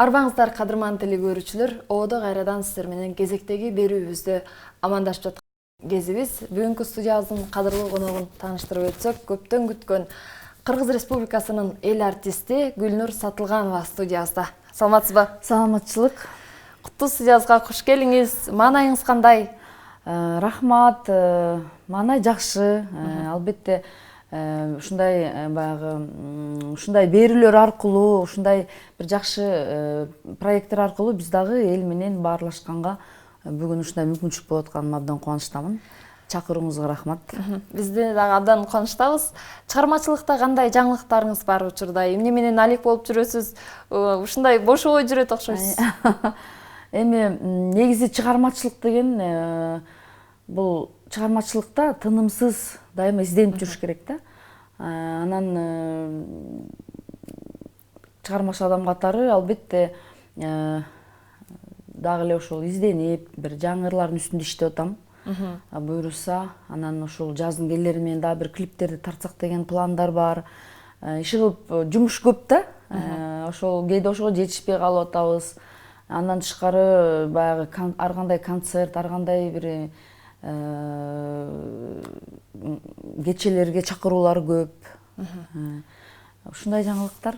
Арбаңыздар кадырман теле көрүүчүлөр, ободо кайрадан сиздер менен кезектеги берүүбүздө амандашып жаткан кезибиз. Бүгүнкү студиябыздын кадырлуу коногун тааныштырып өтсөк, көптөн күткөн Кыргыз Республикасынын эл артисти Гүлнур Сатылганова студиябызда. Саламатсызбы? Саламатчылык. Куттуу студиябызга кош келиңиз. Маанайыңыз кандай? Рахмат. Маанай жакшы. Албетте ушундай баягы ушундай берүүлөр аркылуу, ушундай бир жакшы проекттер аркылуу биз дагы эл менен баарлашканга бүгүн ушундай мүмкүнчүлүк болуп атканыма абдан кубанычтамын. Чакырууңузга рахмат. Биз дагы абдан кубанычтабыз. Чыгармачылыкта кандай жаңылыктарыңыз бар учурда? Эмне менен алек болуп жүрөсүз? Ушундай бошобой жүрөт окшойсуз. Эми негизи чыгармачылык деген бул чыгармачылыкта тынымсыз дайыма изденип жүрүш керек да. Анан чыгармачыл адам катары албетте дагы эле ошол изденип, бир жаңы ырлардын үстүндө иштеп атам. Буюрса, анан ошол жаздын келери менен дагы бир клиптерди тартсак деген пландар бар. Иши кылып жумуш көп да. Ошол кээде ошого жетишпей калып атабыз. Андан тышкары баягы ар кандай концерт, ар кандай бир кечелерге чакыруулар көп. Ушундай жаңылыктар.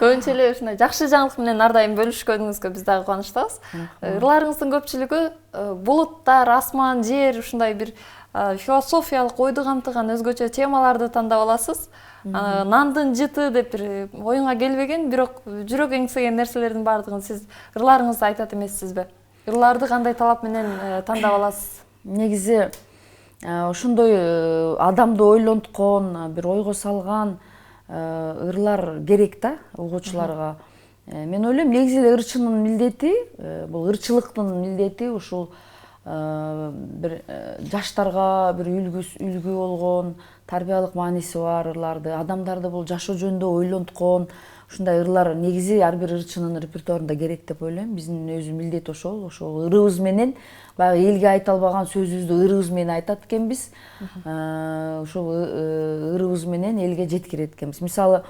Көбүнчө эле ушундай жакшы жаңылык менен ар дайым бөлүшкөнүңүзгө биз дагы кубанычтабыз. Ырларыңыздын көпчүлүгү булуттар, асман, жер, ушундай бир философиялык ойду камтыган өзгөчө темаларды тандап аласыз. Нандын жыты деп бир оюңа келбеген, бирок жүрөк эңсеген нерселердин баардыгын сиз ырларыңызда айтат эмессизби? Ырларды кандай талап менен тандап аласыз? Негизи ошондой адамды ойлонткон, бир ойго салган ырлар керек да угуучуларга. Мен ойлойм, негизи эле ырчынын милдети, бул ырчылыктын милдети ушул бир жаштарга бир үлгү болгон, тарбиялык мааниси бар ырларды, адамдарды бул жашоо жөнүндө ойлонткон ушундай ырлар негизи ар бир ырчынын репертуарында керек деп ойлойм. Биздин өзү милдет ошол ырыбыз менен баягы элге айта албаган сөзүбүздү ырыбыз менен айтат экенбиз. Ошол ырыбыз менен элге жеткирет экенбиз. Мисалы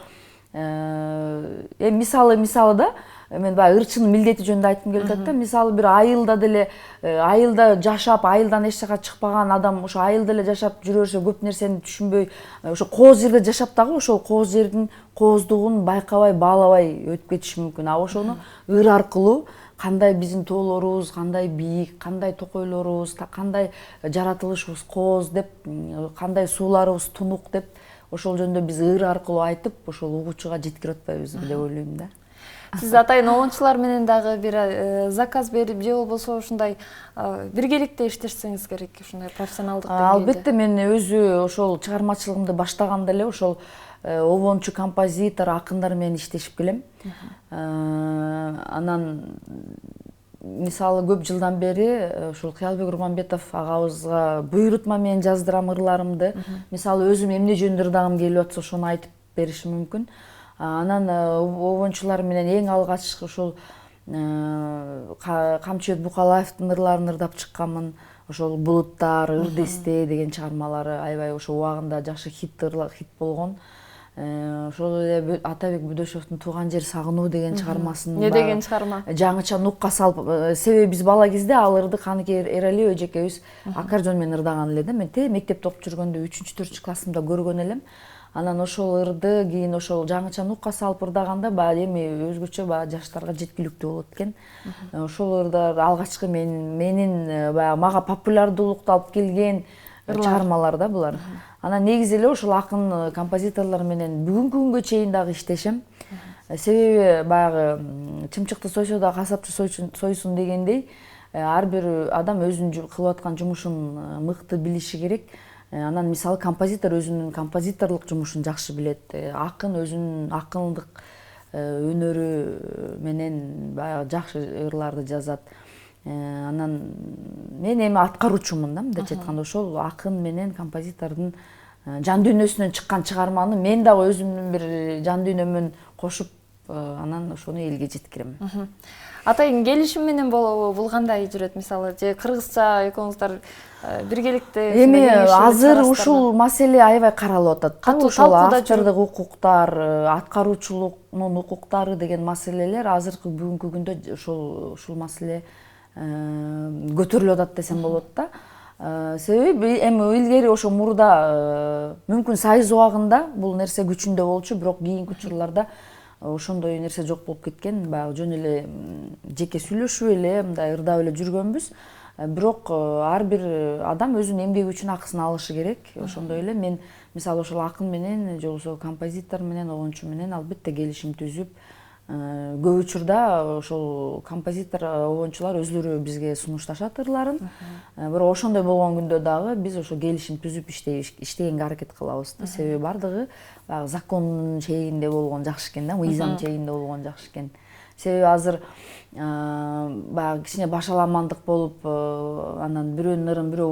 да мен баягы ырчынын милдети жөнүндө айткым келип атат да. Мисалы бир айылда деле айылда жашап, айылдан эч жака чыкпаган адам ошо айылда эле жашап жүрө берсе көп нерсени түшүнбөй, ошо кооз жерде жашап дагы ошол кооз жердин кооздугун байкабай, баалабай өтүп кетиши мүмкүн. А ошону ыр аркылуу кандай биздин тоолорубуз, кандай бийик, кандай токойлорубуз, кандай жаратылышыбыз кооз деп, кандай сууларыбыз тунук деп, ошол жөнүндө биз ыр аркылуу айтып, ошол угуучуга жеткирип атпайбызбы деп ойлойм да. Сиз атайын обончулар менен дагы бир заказ берип же болбосо ушундай биргеликте иштешсеңиз керек, ушундай профессионалдык деңгээлде. Албетте мен өзү ошол чыгармачылыгымды баштаганда эле ошол обончу, композитор, акындар менен иштешип келем. Анан мисалы көп жылдан бери ушул Кыялбек Урманбетов агабызга буйрутма менен жаздырам ырларымды. Мисалы өзүм эмне жөнүндө ырдагым келип атса ошону айтып беришим мүмкүн. Анан обончулар менен эң алгач ушул Камчыбек Букалаевдин ырларын ырдап чыкканмын. Ошол Булуттар, Ырдесте деген чыгармалары аябай ошол убагында жакшы хит болгон. Ошол эле Атабек Бүдөшевдин Тууган жер сагынуу деген чыгармасын. Не деген чыгарма? Жаңыча нукка салып, себеби биз бала кезде ал ырды Каныкей Эралиева эжекебиз аккордеон менен ырдаган эле да. Мен мектепте окуп жүргөндө 3-4 классымда көргөн элем. Анан ошол ырды кийин ошол жаңыча нукка салып ырдаганда баягы эми өзгөчө баягы жаштарга жеткиликтүү болот экен. Ошол ырдар алгачкы менин баягы мага популярдуулукту алып келген чыгармалар да булар. Анан негизи эле ошол акын композиторлор менен бүгүнкү күнгө чейин дагы иштешем. Себеби баягы чымчыкты сойсо да касапчы сойсун дегендей, ар бир адам өзүнүн кылып аткан жумушун мыкты билиши керек. Анан мисалы композитор өзүнүн композиторлук жумушун жакшы билет. Акын өзүнүн акындык өнөрү менен баягы жакшы ырларды жазат. Анан мен эми аткаруучумун да, мындайча айтканда ошол акын менен композитордун жан дүйнөсүнөн чыккан чыгарманы мен дагы өзүмдүн бир жан дүйнөмөн кошуп анан ошону элге жеткирем. Атайын келишим менен болобу, бул кандай жүрөт мисалы, же кыргызча экөөңүздөр биргеликте? Эми азыр ушул маселе аябай каралып атат. Ошол автордук укуктар, аткаруучулуктун укуктары деген маселелер азыркы бүгүнкү күндө ушул маселе көтөрүлүп атат десем болот да. Себеби эми илгери ошо мурда мүмкүн Союз убагында бул нерсе күчүндө болчу, бирок кийинки учурларда ошондой нерсе жок болуп кеткен. Баягы жөн эле жеке сүйлөшүп эле, мындай ырдап эле жүргөнбүз. Бирок ар бир адам өзүнүн эмгеги үчүн акысын алышы керек. Ошондой эле мен мисалы ошол акын менен же болбосо композитор менен, огончу менен албетте келишим түзүп, көп учурда ошол композитор, огончулар өзлөрү бизге сунушташат ырларын. Бирок ошондой болгон күндө дагы биз ошо келишим түзүп иштегенге аракет кылабыз да. Себеби бардыгы баягы закондун чегинде болгон жакшы экен да, мыйзам чегинде болгон жакшы экен. Себеби азыр баягы кичине башаламандык болуп, анан бирөөнүн ырын бирөө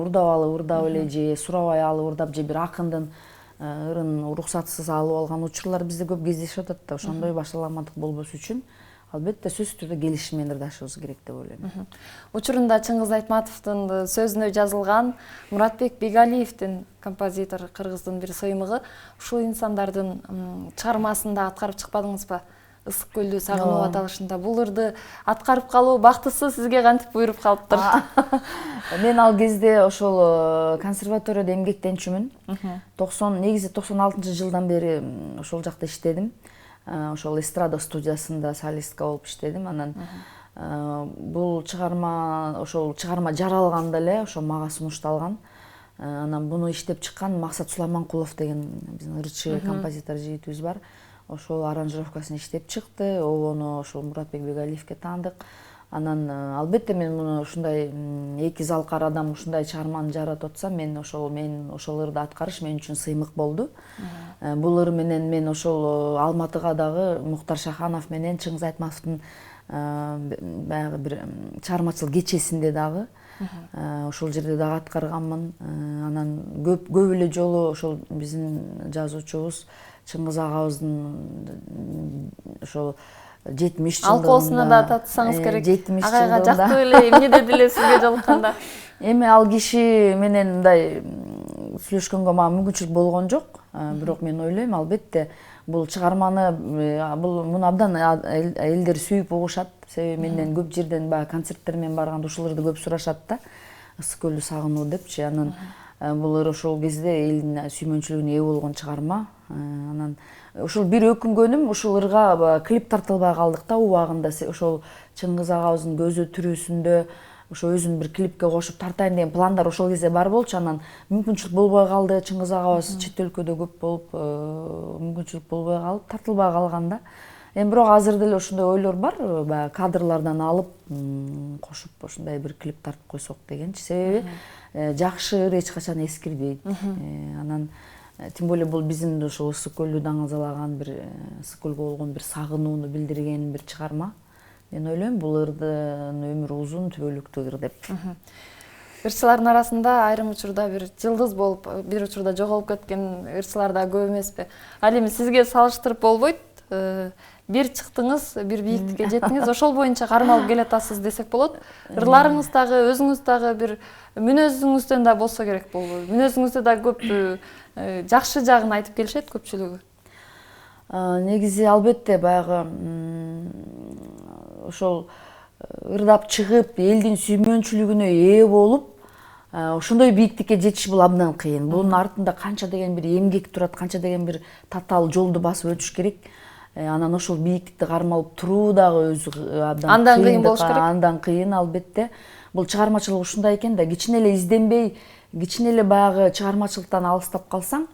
урдап эле же сурабай алып урдап, же бир акындын ырын уруксатсыз алып алган учурлар бизде көп кездешип атат да. Ошондой башаламандык болбош үчүн албетте сөзсүз түрдө келишим менен ырдашыбыз керек деп ойлойм. Учурунда Чыңгыз Айтматовдун сөзүнө жазылган Муратбек Бегалиевдин, композитор, кыргыздын бир сыймыгы, ушул инсандардын чыгармасында аткарып чыкпадыңызбы? Ысык көлдү сагынуу аталышында бул ырды аткарып калуу бактысы сизге кантип буйруп калыптыр? Мен ал кезде ошол консерваторияда эмгектенчүмүн. Негизи 96-жылдан бери ошол жакта иштедим. Ошол эстрада студиясында солистка болуп иштедим. Анан бул чыгарма жаралганда эле ошо мага сунушталган. Анан буну иштеп чыккан Максат Сулайманкулов деген биздин ырчы композитор жигитибиз бар. Ошол аранжировкасын иштеп чыкты. Обону ошол Муратбек Бегалиевке таандык. Анан албетте мен муну ушундай эки залкар адам ушундай чыгарманы жаратып атса, мен ошол ырды аткарыш мен үчүн сыймык болду. Бул ыр менен мен ошол Алматыга дагы Муктар Шаханов менен Чыңгыз Айтматовдун баягы бир чыгармачылык кечесинде дагы ошол жерде дагы аткарганмын. Анан көп эле жолу ошол биздин жазуучубуз Чыңгыз агабыздын ошол 70 жылдыгында алкоосуна да татсаңыз керек. 70 агайга жактуу эле эмне деди эле сизге жолукканда? Эми ал киши менен мындай сүйлөшкөнгө мага мүмкүнчүлүк болгон жок. Бирок мен ойлойм, албетте бул чыгарманы муну абдан элдер сүйүп угушат. Себеби менден көп жерден баягы концерттерге мен барганда ушул ырды көп сурашат да. Ысык көлдү сагынуу депчи. Анан бул ыр ошол кезде элдин сүймөнчүлүгүнө ээ болгон чыгарма. Анан ушул бир өкүнгөнүм, ушул ырга клип тартылбай калдык да убагында. Ошол Чыңгыз агабыздын көзү тирүүсүндө ошо өзүн бир клипке кошуп тартайын деген пландар ошол кезде бар болчу. Анан мүмкүнчүлүк болбой калды. Чыңгыз агабыз чет өлкөдө көп болуп, мүмкүнчүлүк болбой калып, тартылбай калган да. Эми бирок азыр деле ошондой ойлор бар, баягы кадрлардан алып кошуп ошондой бир клип тартып койсок дегенчи. Себеби жакшы ыр эч качан эскирбейт. Анан тем более бул биздин ошол ысык көлдү даңазалаган, бир ысык көлгө болгон бир сагынууну билдирген бир чыгарма. Мен ойлойм, бул ырдын өмүрү узун, түбөлүктүү ыр деп. Ырчылардын арасында айрым учурда бир жылдыз болуп, бир учурда жоголуп кеткен ырчылар да көп эмеспи? Ал эми сизге салыштырып болбойт? Бир чыктыңыз, бир бийиктикке жеттиңиз, ошол боюнча кармалып келатасыз десек болот. Ырларыңыз дагы, өзүңүз дагы бир мүнөзүңүздөн да болсо керек болбойбу? Мүнөзүңүздө да көп жакшы жагын айтып келишет көпчүлүгү. Негизи албетте баягы ошол ырдап чыгып, элдин сүймөнчүлүгүнө ээ болуп, ошондой бийиктикке жетиш бул абдан кыйын. Бунун артында канча деген бир эмгек турат, канча деген бир татаал жолду басып өтүш керек. Анан ошол бийиктикти кармалып туруу дагы өзү абдан кыйын болуш керек. Андан кыйын албетте. Бул чыгармачылык ушундай экен да, кичине эле изденбей, кичине эле баягы чыгармачылыктан алыстап калсаң,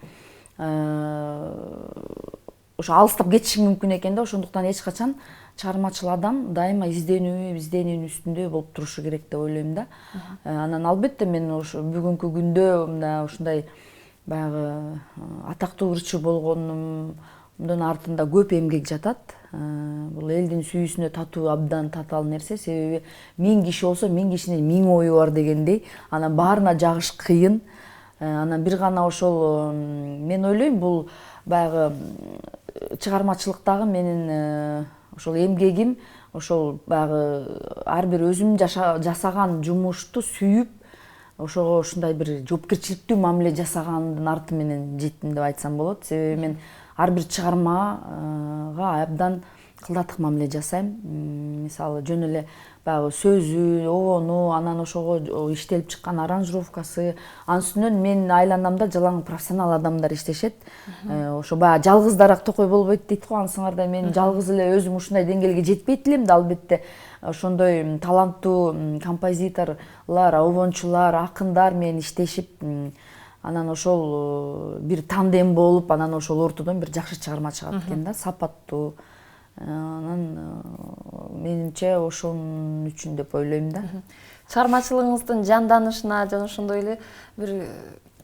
ошо алыстап кетишиң мүмкүн экен да. Ошондуктан эч качан чыгармачыл адам дайыма изденүүнүн үстүндө болуп турушу керек деп ойлойм да. Анан албетте мен ошо бүгүнкү күндө ушундай баягы атактуу ырчы болгонумдун артында көп эмгек жатат. Бул элдин сүйүүсүнө татуу абдан татаал нерсе. Себеби 1000 киши болсо 1000 кишинин 1000 ою бар дегендей. Анан баарына жагыш кыйын. Анан бир гана ошол мен ойлойм, бул баягы чыгармачылыктагы менин ошол эмгегим ошол баягы ар бир өзүм жасаган жумушту сүйүп ошого ушундай бир жоопкерчиликтүү мамиле жасагандын арты менен жеттим деп айтсам болот. Себеби мен ар бир чыгармага абдан кылдатык мамиле жасайм. Мисалы жөн эле баягы сөзү, обону, анан ошого иштелип чыккан аранжировкасы, анын үстүнөн менин айланамда жалаң профессионал адамдар иштешет. Ошо баягы жалгыздарак токой болбойт дейт го, ансыңарда мен жалгыз эле өзүм ушундай деңгээлге жетпейт элем да, албетте ошондой таланттуу композиторлор, обончулар, акындар менен иштешип, анан ошол бир тандем болуп, анан ошол ортодон бир жакшы чыгарма чыгат экен да, сапаттуу. Анан менимче ошонун үчүн деп ойлойм да. Чыгармачылыгыңыздын жанданышына жана ошондой эле бир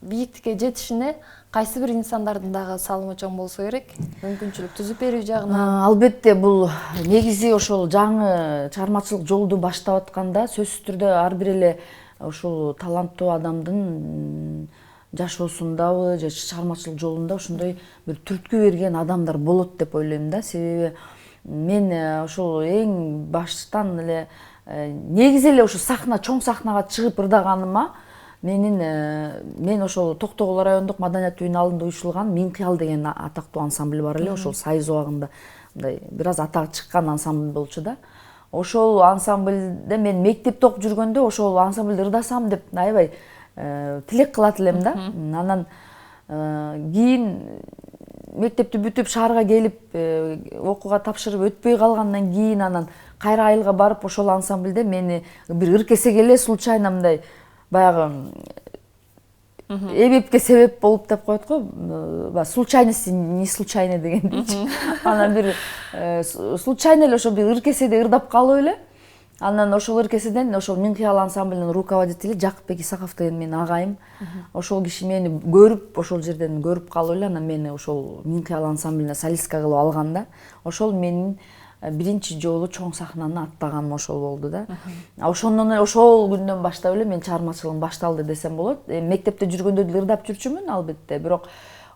бийиктикке жетишине кайсы бир инсандардын дагы салымы чоң болсо керек, мүмкүнчүлүк түзүп берүү жагынан. Албетте бул негизи ошол жаңы чыгармачылык жолду баштап атканда сөзсүз түрдө ар бир эле ошол таланттуу адамдын жашоосундабы же чыгармачылык жолунда ошондой бир түрткү берген адамдар болот деп ойлойм да. Себеби мен ошол эң баштан эле негизи эле ошо чоң сахнага чыгып ырдаганыма мен ошол Токтогул райондук маданият үйүнүн алдында уюштурулган Миң кыял деген атактуу ансамбль бар эле, ошол Сайыз убагында мындай бир аз атагы чыккан ансамбль болчу да. Ошол ансамбльде мен мектепте окуп жүргөндө ошол ансамбльде ырдасам деп аябай тилек кылат элем да. Анан кийин мектепти бүтүп шаарга келип окууга тапшырып өтпөй калгандан кийин анан кайра айылга барып ошол ансамбльде мени бир ыркесеге эле случайно мындай баягы эбепке себеп болуп деп коет го, случайности не случайно дегендейчи. Анан бир случайно эле ошо бир ыркеседе ырдап калып эле, анан ошол ыркеседен ошол Миң кыял ансамблинин руководители Жакыпбек Исаков деген менин агайым, ошол киши мени көрүп, ошол жерден көрүп калып эле анан мени ошол Миң кыял ансамблине солистка кылып алган да. Ошол менин биринчи жолу чоң сахнаны аттаганым ошол болду да. Ошондон ошол күндөн баштап эле мен чыгармачылыгым башталды десем болот. Мектепте жүргөндө деле ырдап жүрчүмүн албетте, бирок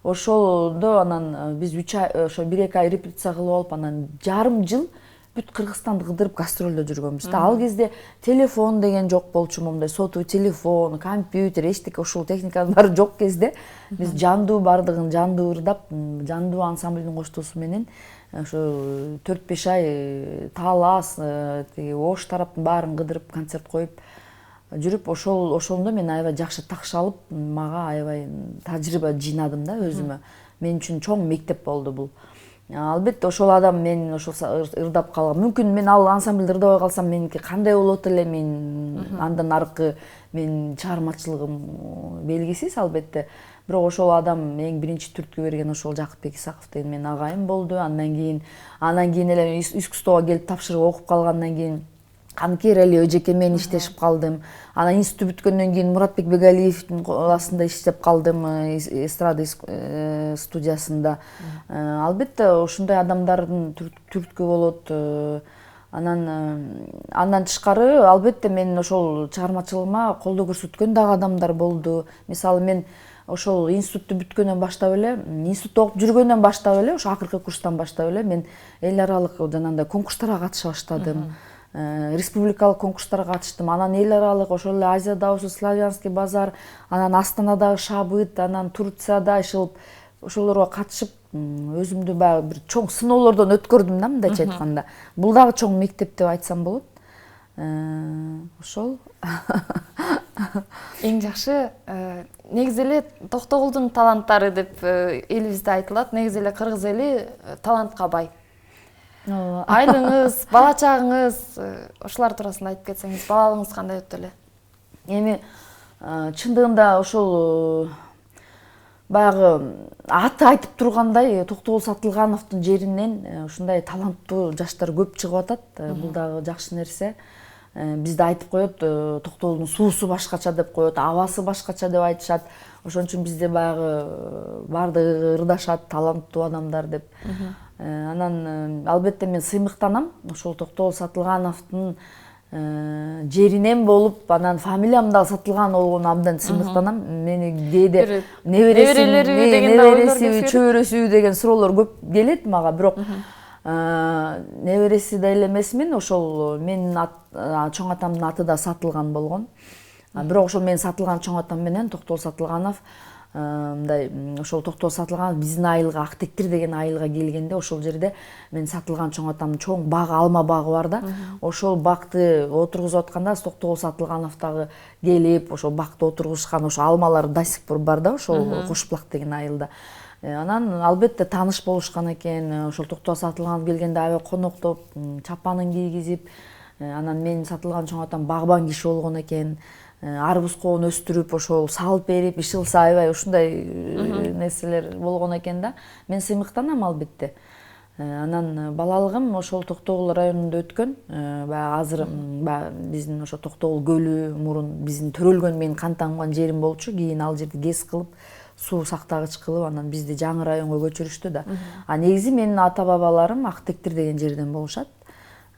ошолдо анан биз ошо 1-2 ай репетиция кылып алып, анан жарым жыл бүт Кыргызстанды кыдырып гастролдо жүргөнбүз да. Ал кезде телефон деген жок болчу, момундай сотовый телефон, компьютер, эчтеке ушул техниканын баары жок кезде биз жандуу бардыгын жандуу ырдап, жандуу ансамблдин коштоосу менен ошо 4-5 ай Талас, Ош тараптын баарын кыдырып концерт коюп жүрүп, ошондо мен аябай жакшы такш алып, мага аябай тажрыйба жыйнадым да өзүмө. Мен үчүн чоң мектеп болду бул. Албетте ошол адам мен ошол ырдап калган. Мүмкүн мен ал ансамбльде ырдабай калсам меники кандай болот эле, мен андан аркы мен чыгармачылыгым белгисиз албетте. Бирок ошол адам эң биринчи түрткү берген ошол Жакыпбек Исаков деген менин агайым болду. Андан кийин эле искусствого келип тапшырып окуп калгандан кийин Каныкер Али эжеке менен иштешип калдым. Анан институт бүткөндөн кийин Муратбек Бегалиевдин классында иштеп калдым, эстрада студиясында. Албетте ушундай адамдардын түрткү болот. Андан тышкары албетте мен ошол чыгармачылыгыма колдоо көрсөткөн дагы адамдар болду. Мисалы мен ошол институтту бүткөндөн баштап эле, институтта окуп жүргөндөн баштап эле, ошо акыркы курстан баштап эле мен эл аралык жанагындай конкурстарга катыша баштадым. Республикалык конкурстарга катыштым. Анан эл аралык ошол эле Азия дауысы, Славянский базар, анан Астанадагы Шабыт, анан Турцияда ишилип ошолорго катышып, өзүмдү баягы бир чоң сыноолордон өткөрдүм да, мындайча айтканда. Бул дагы чоң мектеп деп айтсам болот. Ошол. Эң жакшы негизи эле Токтогулдун таланттары деп элибизде айтылат. Негизи эле кыргыз эли талантка бай. Айылыңыз, бала чагыңыз, ошолар туурасында айтып кетсеңиз, балалыгыңыз кандай өттү эле? Эми чындыгында ошол баягы аты айтып тургандай Токтогул Сатылгановдун жеринен ушундай таланттуу жаштар көп чыгып атат. Бул дагы жакшы нерсе. Бизде айтып коет, Токтогулдун суусу башкача деп коет, абасы башкача деп айтышат. Ошон үчүн бизде баягы бардыгы ырдашат, таланттуу адамдар деп. Анан албетте мен сыймыктанам ошол Токтогул Сатылгановдун жеринен болуп анан фамилиям да сатылган болгону абдан сыймыктанам. Мени кээде небересиби деген да ойлор небересиби чөбөрөсүбү деген суроолор көп келет мага, бирок небереси да эле эмесмин. Ошол менин чоң атамдын аты да сатылган болгон. Бирок ошол менин сатылган чоң атам менен Токтогул Сатылганов мындай ошол Токтогул Сатылганов биздин айылга Актектир деген айылга келгенде ошол жерде мен сатылган чоң атамдын чоң багы, алма багы бар да. Ошол бакты отургузуп атканда Токтогул Сатылганов дагы келип ошол бакты отургузушкан, ошол алмалар до сих пор бар да ошол Кошбулак деген айылда. Анан албетте тааныш болушкан экен. Ошол Токтогул Сатылганов келгенде аябай коноктоп, чапанын кийгизип, анан менин сатылган чоң атам багбан киши болгон экен. Арбуз коон өстүрүп, ошол салып берип, иш кылса аябай ушундай нерселер болгон экен да. Мен сыймыктанам албетте. Анан балалыгым ошол Токтогул районунда өткөн. Баягы азыр биздин ошо Токтогул көлү мурун биздин төрөлгөн менин кан тамган жерим болчу. Кийин ал жерди ГЭС кылып, суу сактагыч кылып, анан бизди жаңы районго көчүрүштү да. Негизи менин ата бабаларым Актектир деген жерден болушат.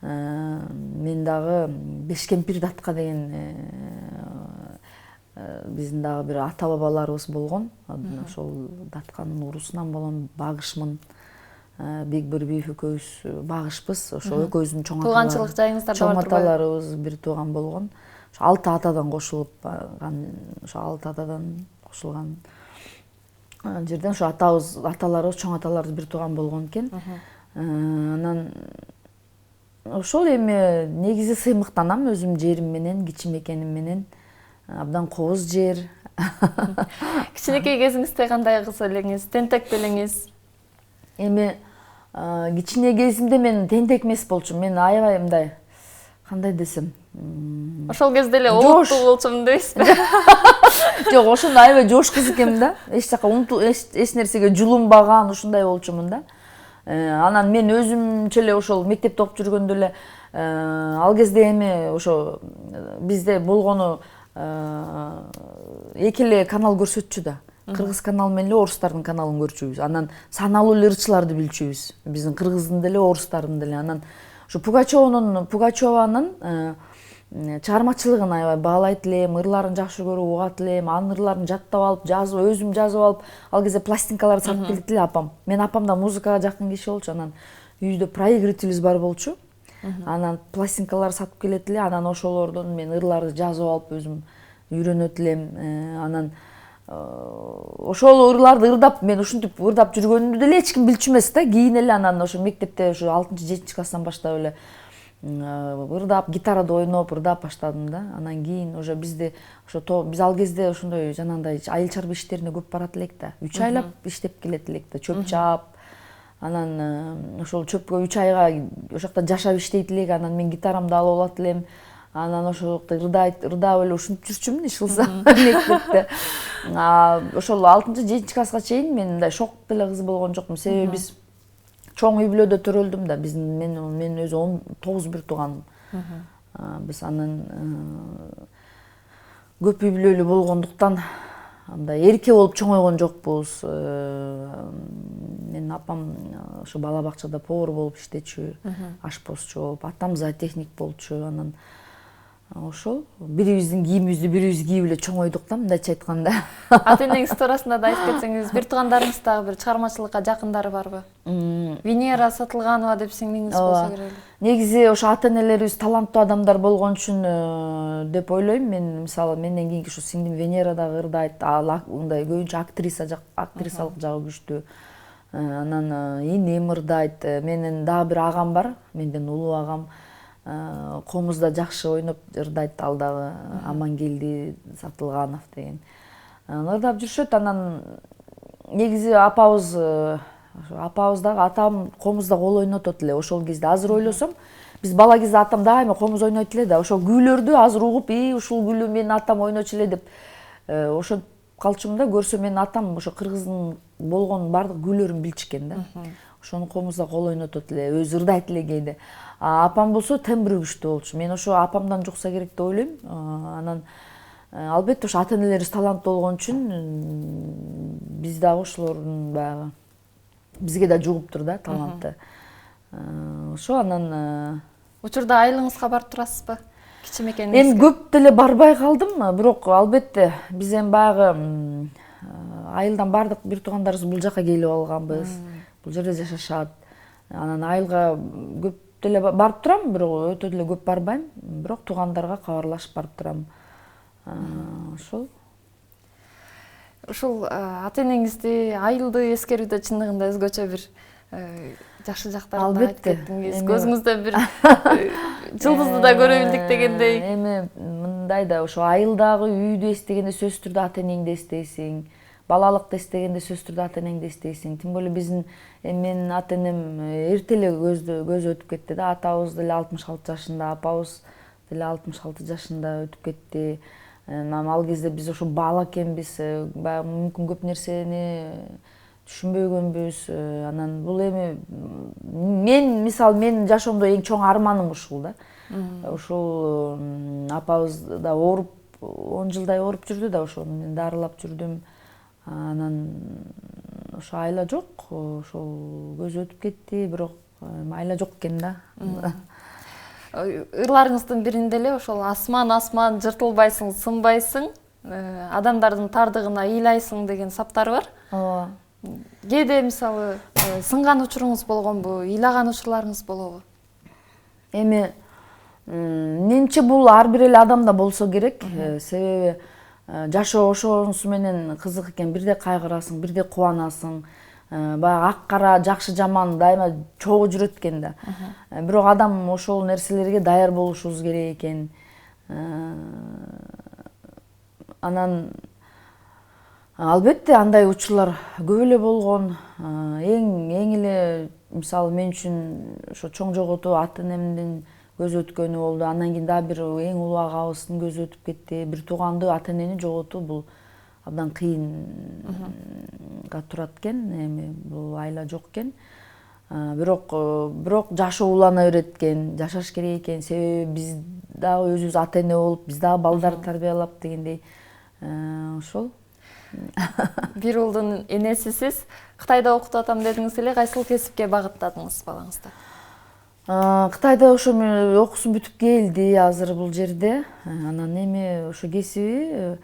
Мен дагы Бешкемпир Датка деген биздин дагы бир ата бабаларыбыз болгон. Ошол Датканын урусунан болом, багышмын. Бекбөрбиев экөөбүз багышпыз. Ошол экөөбүздүн чоң тууганчылык жайыңыздар да бар турбайбы? Чоң аталарыбыз бир тууган болгон. Ошо 6 атадан кошулуп, ошо 6 атадан кошулган жерден ошо аталарыбыз, чоң аталарыбыз бир тууган болгон экен. Анан ошол эми негизи сыймыктанам өзүм жерим менен, кичи мекеним менен. Абдан кооз жер. Кичинекей кезиңизде кандай кыз элеңиз, тентек белеңиз? Эми кичине кезимде мен тентек эмес болчумун. Мен аябай мындай, кандай десем, ошол кезде эле олуттуу болчумун дейсизби? Жок, ошондой аябай жош кыз экенмин да. Эч жака эч нерсеге жулунбаган ушундай болчумун да. Анан мен өзүмчө эле ошол мектепте окуп жүргөндө эле ал кезде эми ошо бизде болгону эки эле канал көрсөтчү да. Кыргыз каналы менен эле орустардын каналын көрчүбүз. Анан саналуу эле ырчыларды билчүбүз. Биздин кыргыздын деле, орустардын деле. Анан ошо Пугачеванын чыгармачылыгын аябай баалайт элем, ырларын жакшы көрүп угат элем, анын ырларын жаттап алып, өзүм жазып алып, ал кезде пластинкаларды сатып келет эле апам. Мен апам да музыкага жакын киши болчу, анан үйдө проигрывателибиз бар болчу. Анан пластинкаларды сатып келет эле, анан ошолордон мен ырларды жазып алып өзүм үйрөнөт элем. Анан ошол ырларды ырдап, мен ушинтип ырдап жүргөнүмдү деле эч ким билчү эмес да. Кийин эле анан ошо мектепте ошо 6-7 класстан баштап эле ырдап, гитарада ойноп ырдап баштадым да. Анан кийин уже бизде ошо биз ал кезде ошондой жанагындай айыл чарба иштерине көп барат элек да. 3 айлап иштеп келет элек да, чөп чаап. Анан ошол чөпкө 3 айга ошол жакта жашап иштейт элек. Анан мен гитарамды алып алат элем. Анан ошол жакта ырдап эле ушинтип жүрчүмүн иш кылса мектепте. Ошол 6-7 класска чейин мен мындай шок деле кыз болгон жокмун. Себеби биз чоң үй бүлөдө төрөлдүм да. Мен өзү 19 бир тууганмын. Биз анан көп үй бүлөлүү болгондуктан андай эрке болуп чоңойгон жокпуз. Менин апам ошо бала бакчада повар болуп иштечү, ашпозчу болуп, атам зоотехник болчу. Анан ошол бирибиздин кийимибизди бирибиз кийип эле чоңойдук да, мындайча айтканда. Ата энеңиз туурасында да айтып кетсеңиз, бир туугандарыңыз дагы бир чыгармачылыкка жакындары барбы? Венера Сатылганова деп сиңдиңиз болсо керек эле. Негизи ошо ата энелерибиз таланттуу адамдар болгон үчүн деп ойлойм. Мен мисалы менден кийинки ушу сиңдим Венера дагы ырдайт. Ал мындай көбүнчө актрисалык жагы күчтүү. Анан инем ырдайт. Менин дагы бир агам бар, менден улуу агам. Комузда жакшы ойноп ырдайт, ал дагы Амангелди Сатылганов деген. Ырдап жүрүшөт. Анан негизи апабыз дагы, атам комузда кол ойнотот эле ошол кезде. Азыр ойлосом, биз бала кезде атам дайыма комуз ойнойт эле да. Ошол күүлөрдү азыр угуп, ушул күүлү менин атам ойночу эле деп ошентип калчумун да. Көрсө менин атам ошо кыргыздын болгон бардык күүлөрүн билчү да. Ошону комузда кол ойнотот эле, өзү ырдайт эле кээде. Апам болсо тембри күчтүү болчу. Мен ошо апамдан жукса керек деп ойлойм. Анан албетте ошо ата энелерибиз таланттуу болгон үчүн биз дагы ошолордун баягы бизге да жугуптур да талантты. Ошо анан учурда айылыңызга барып турасызбы? кичи мекен Эми көп деле барбай калдым, бирок албетте биз эми баягы айылдан баардык бир туугандарыбыз бул жака келип алганбыз. Бул жерде жашашат. Анан айылга көп деле барып турам, бирок өтө деле көп барбайм. Бирок туугандарга кабарлашып барып турам. Ошол. Ушул ата энеңизди, айылды эскерүүдө чындыгында өзгөчө бир жакшы жактарын айтып кеттиңиз. Көзүңүздө бир жылдызды да көрө билдик дегендей. Эми мындай да ошо айылдагы үйдү эстегенде сөзсүз түрдө ата энеңди эстейсиң. Балалыкты эстегенде сөзсүз түрдө ата энеңди эстейсиң. Тим более биздин менин ата энем эрте эле көзү өтүп кетти да. Атабыз деле 66 жашында, апабыз деле 66 жашында өтүп кетти. Ал кезде биз ошо бала экенбиз, баягы мүмкүн көп нерсени түшүнбөгөнбүз. Анан бул эми мисалы менин жашоомдо эң чоң арманым ушул да. Ушул апабыз да ооруп 10 жылдай ооруп жүрдү да, ошону мен дарылап жүрдүм. Анан ошо айла жок, ошол көзү өтүп кетти, бирок айла жок экен да. Ырларыңыздын биринде эле ошол асман жыртылбайсың, сынбайсың, адамдардын тардыгына ыйлайсың деген саптар бар. Ооба. Кээде мисалы сынган учуруңуз болгонбу, ыйлаган учурларыңыз болобу? Эми менимче бул ар бир эле адамда болсо керек. Себеби жашоо ошонусу менен кызык экен. Бирде кайгырасың, бирде кубанасың. Баягы ак кара, жакшы жаман дайыма чогуу жүрөт экен да. Бирок адам ошол нерселерге даяр болушубуз керек экен. Анан албетте андай учурлар көп эле болгон. Эң эле мисалы мен үчүн ошо чоң жоготуу ата энемдин көзү өткөнү болду. Андан кийин дагы бир эң улуу агабыздын көзү өтүп кетти. Бир тууганды, ата энени жоготуу бул абдан кыйынга турат экен. Эми бул айла жок экен. Бирок жашоо улана берет экен, жашаш керек экен. Себеби биз дагы өзүбүз ата эне болуп, биз дагы балдар тарбиялап дегендей. Ошол. Бир уулдун энесисиз. Кытайда окутуп атам дедиңиз эле, кайсыл кесипке багыттадыңыз балаңызды? Кытайда ошо окуусун бүтүп келди азыр бул жерде. Анан эми ошо кесиби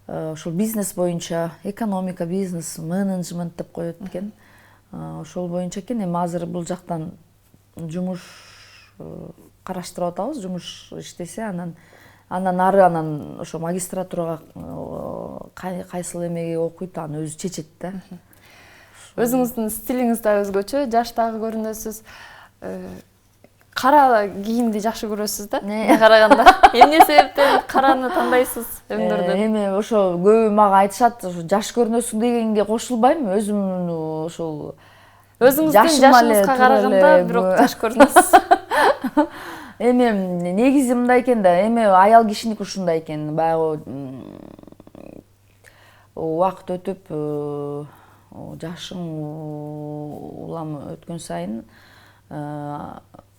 ошол бизнес боюнча, экономика, бизнес, менеджмент деп коет экен. Ошол боюнча экен. Эми азыр бул жактан жумуш караштырып атабыз, жумуш иштесе, анан ошо магистратурага кайсыл эмеге окуйт, аны өзү чечет да. Өзүңүздүн стилиңиз да өзгөчө, жаштагы көрүнөсүз. Кара кийимди жакшы көрөсүз да? Мага караганда. Эмне себептен караны тандайсыз өңдөрдөн? Эми ошо көбү мага айтышат, ошо жаш көрүнөсүң дегенге кошулбайм, өзүм ошол өзүңүздүн жашыңызга караганда бирок жаш көрүнөсүз. Эми негизи мындай экен да, эми аял кишиники ушундай экен. Баягы убакыт өтүп, жашың улам өткөн сайын,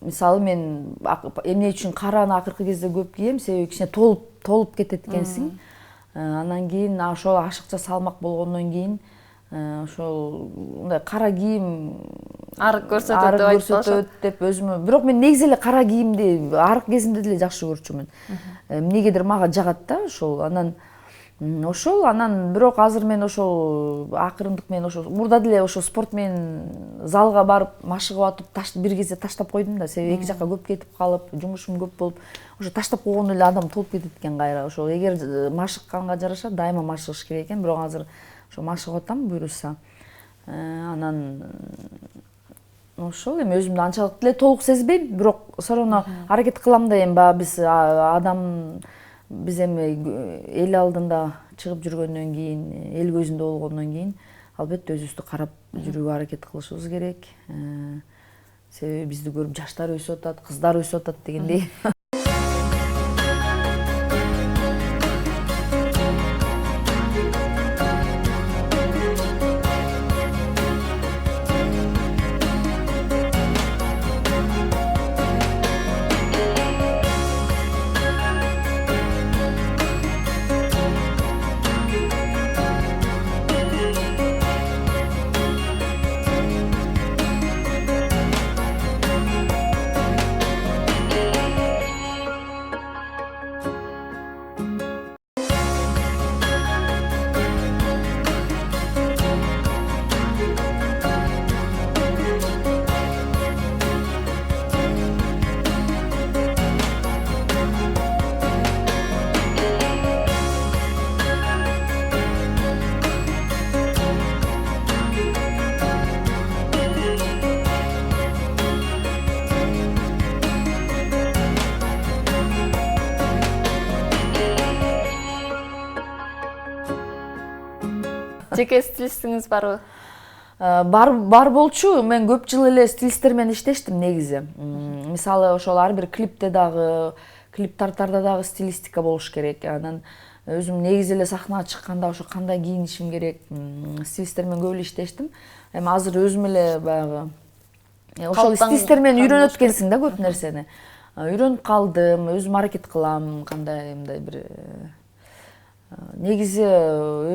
мисалы мен эмне үчүн караны акыркы кезде көп кийем, себеби кичине толуп кетет экенсиң. Анан кийин ошол ашыкча салмак болгондон кийин ошол мындай кара кийим арык көрсөтөт деп өзүмө. Бирок мен негизи эле кара кийимди арык кезимде деле жакшы көрчүмүн. Эмнегедир мага жагат да ошол. Анан бирок азыр мен ошол акырындык менен ошол мурда деле ошол спорт менен залга барып машыгып атып бир кезде таштап койдум да. Себеби эки жакка көп кетип калып, жумушум көп болуп, ошо таштап койгондо эле адам толуп кетет экен кайра. Ошол эгер машыкканга жараша дайыма машыгыш керек экен, бирок азыр ошо машыгып атам буюрса. Анан ошол эми өзүмдү анчалык деле толук сезбейм, бирок все равно аракет кылам да. Эми баягы биз эми эл алдында чыгып жүргөндөн кийин, эл көзүндө болгондон кийин албетте өзүбүздү карап жүрүүгө аракет кылышыбыз керек. Себеби бизди көрүп жаштар өсүп атат, кыздар өсүп атат дегендей. Жеке стилистиңиз барбы? Бар болчу. Мен көп жыл эле стилистер менен иштештим негизи. Мисалы ошол ар бир клипте дагы, клип тартарда дагы стилистика болуш керек. Анан өзүм негизи эле сахнага чыкканда ошо кандай кийинишим керек, стилистер менен көп эле иштештим. Эми азыр өзүм эле баягы ошол стилистер менен үйрөнөт экенсиң да көп нерсени. Үйрөнүп калдым, өзүм аракет кылам, кандай мындай бир негизи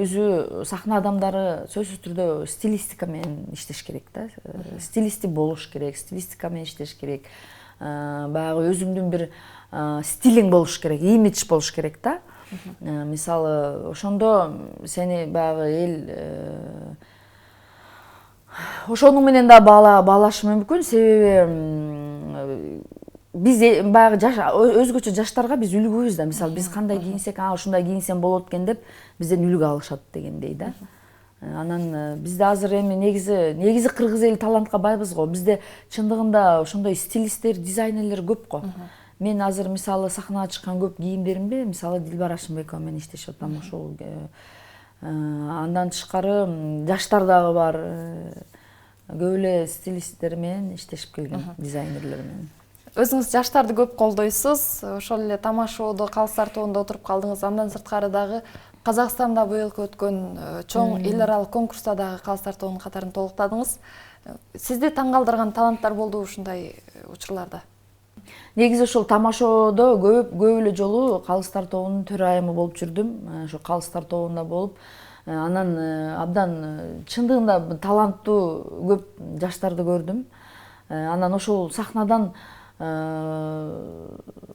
өзү сахна адамдары сөзсүз түрдө стилистика менен иштеш керек да. Стилисти болуш керек, стилистика менен иштеш керек. Баягы өзүңдүн бир стилиң болуш керек, имидж болуш керек да. Мисалы, ошондо сени баягы эл ошонун менен да баалашы мүмкүн, себеби биз баягы өзгөчө жаштарга биз үлгүбүз да. Мисалы, биз кандай кийинсек, ушундай кийинсем болот экен деп бизден үлгү алышат дегендей да. Анан бизде азыр эми негизи кыргыз эли талантка байбыз го. Бизде чындыгында ошондой стилисттер, дизайнерлер көп го. Мен азыр мисалы сахнага чыккан көп кийимдеримди мисалы Дилбар Ашымбекова менен иштешип атам ошол. Андан тышкары жаштар дагы бар. Көп эле стилисттер менен иштешип келген, дизайнерлер менен. Өзүңүз жаштарды көп колдойсуз. Ошол эле Тамашоодо, Калыстар тобунда отуруп калдыңыз. Андан сырткары дагы Казакстанда быйылкы өткөн чоң эл аралык конкурста дагы Калыстар тобунун катарын толуктадыңыз. Сизди таң калтырган таланттар болдубу ушундай учурларда? Негизи ошол Тамашоодо көп эле жолу Калыстар тобунун төрайымы болуп жүрдүм. Ошо Калыстар тобунда болуп, анан абдан чындыгында таланттуу көп жаштарды көрдүм. Анан ошол сахнадан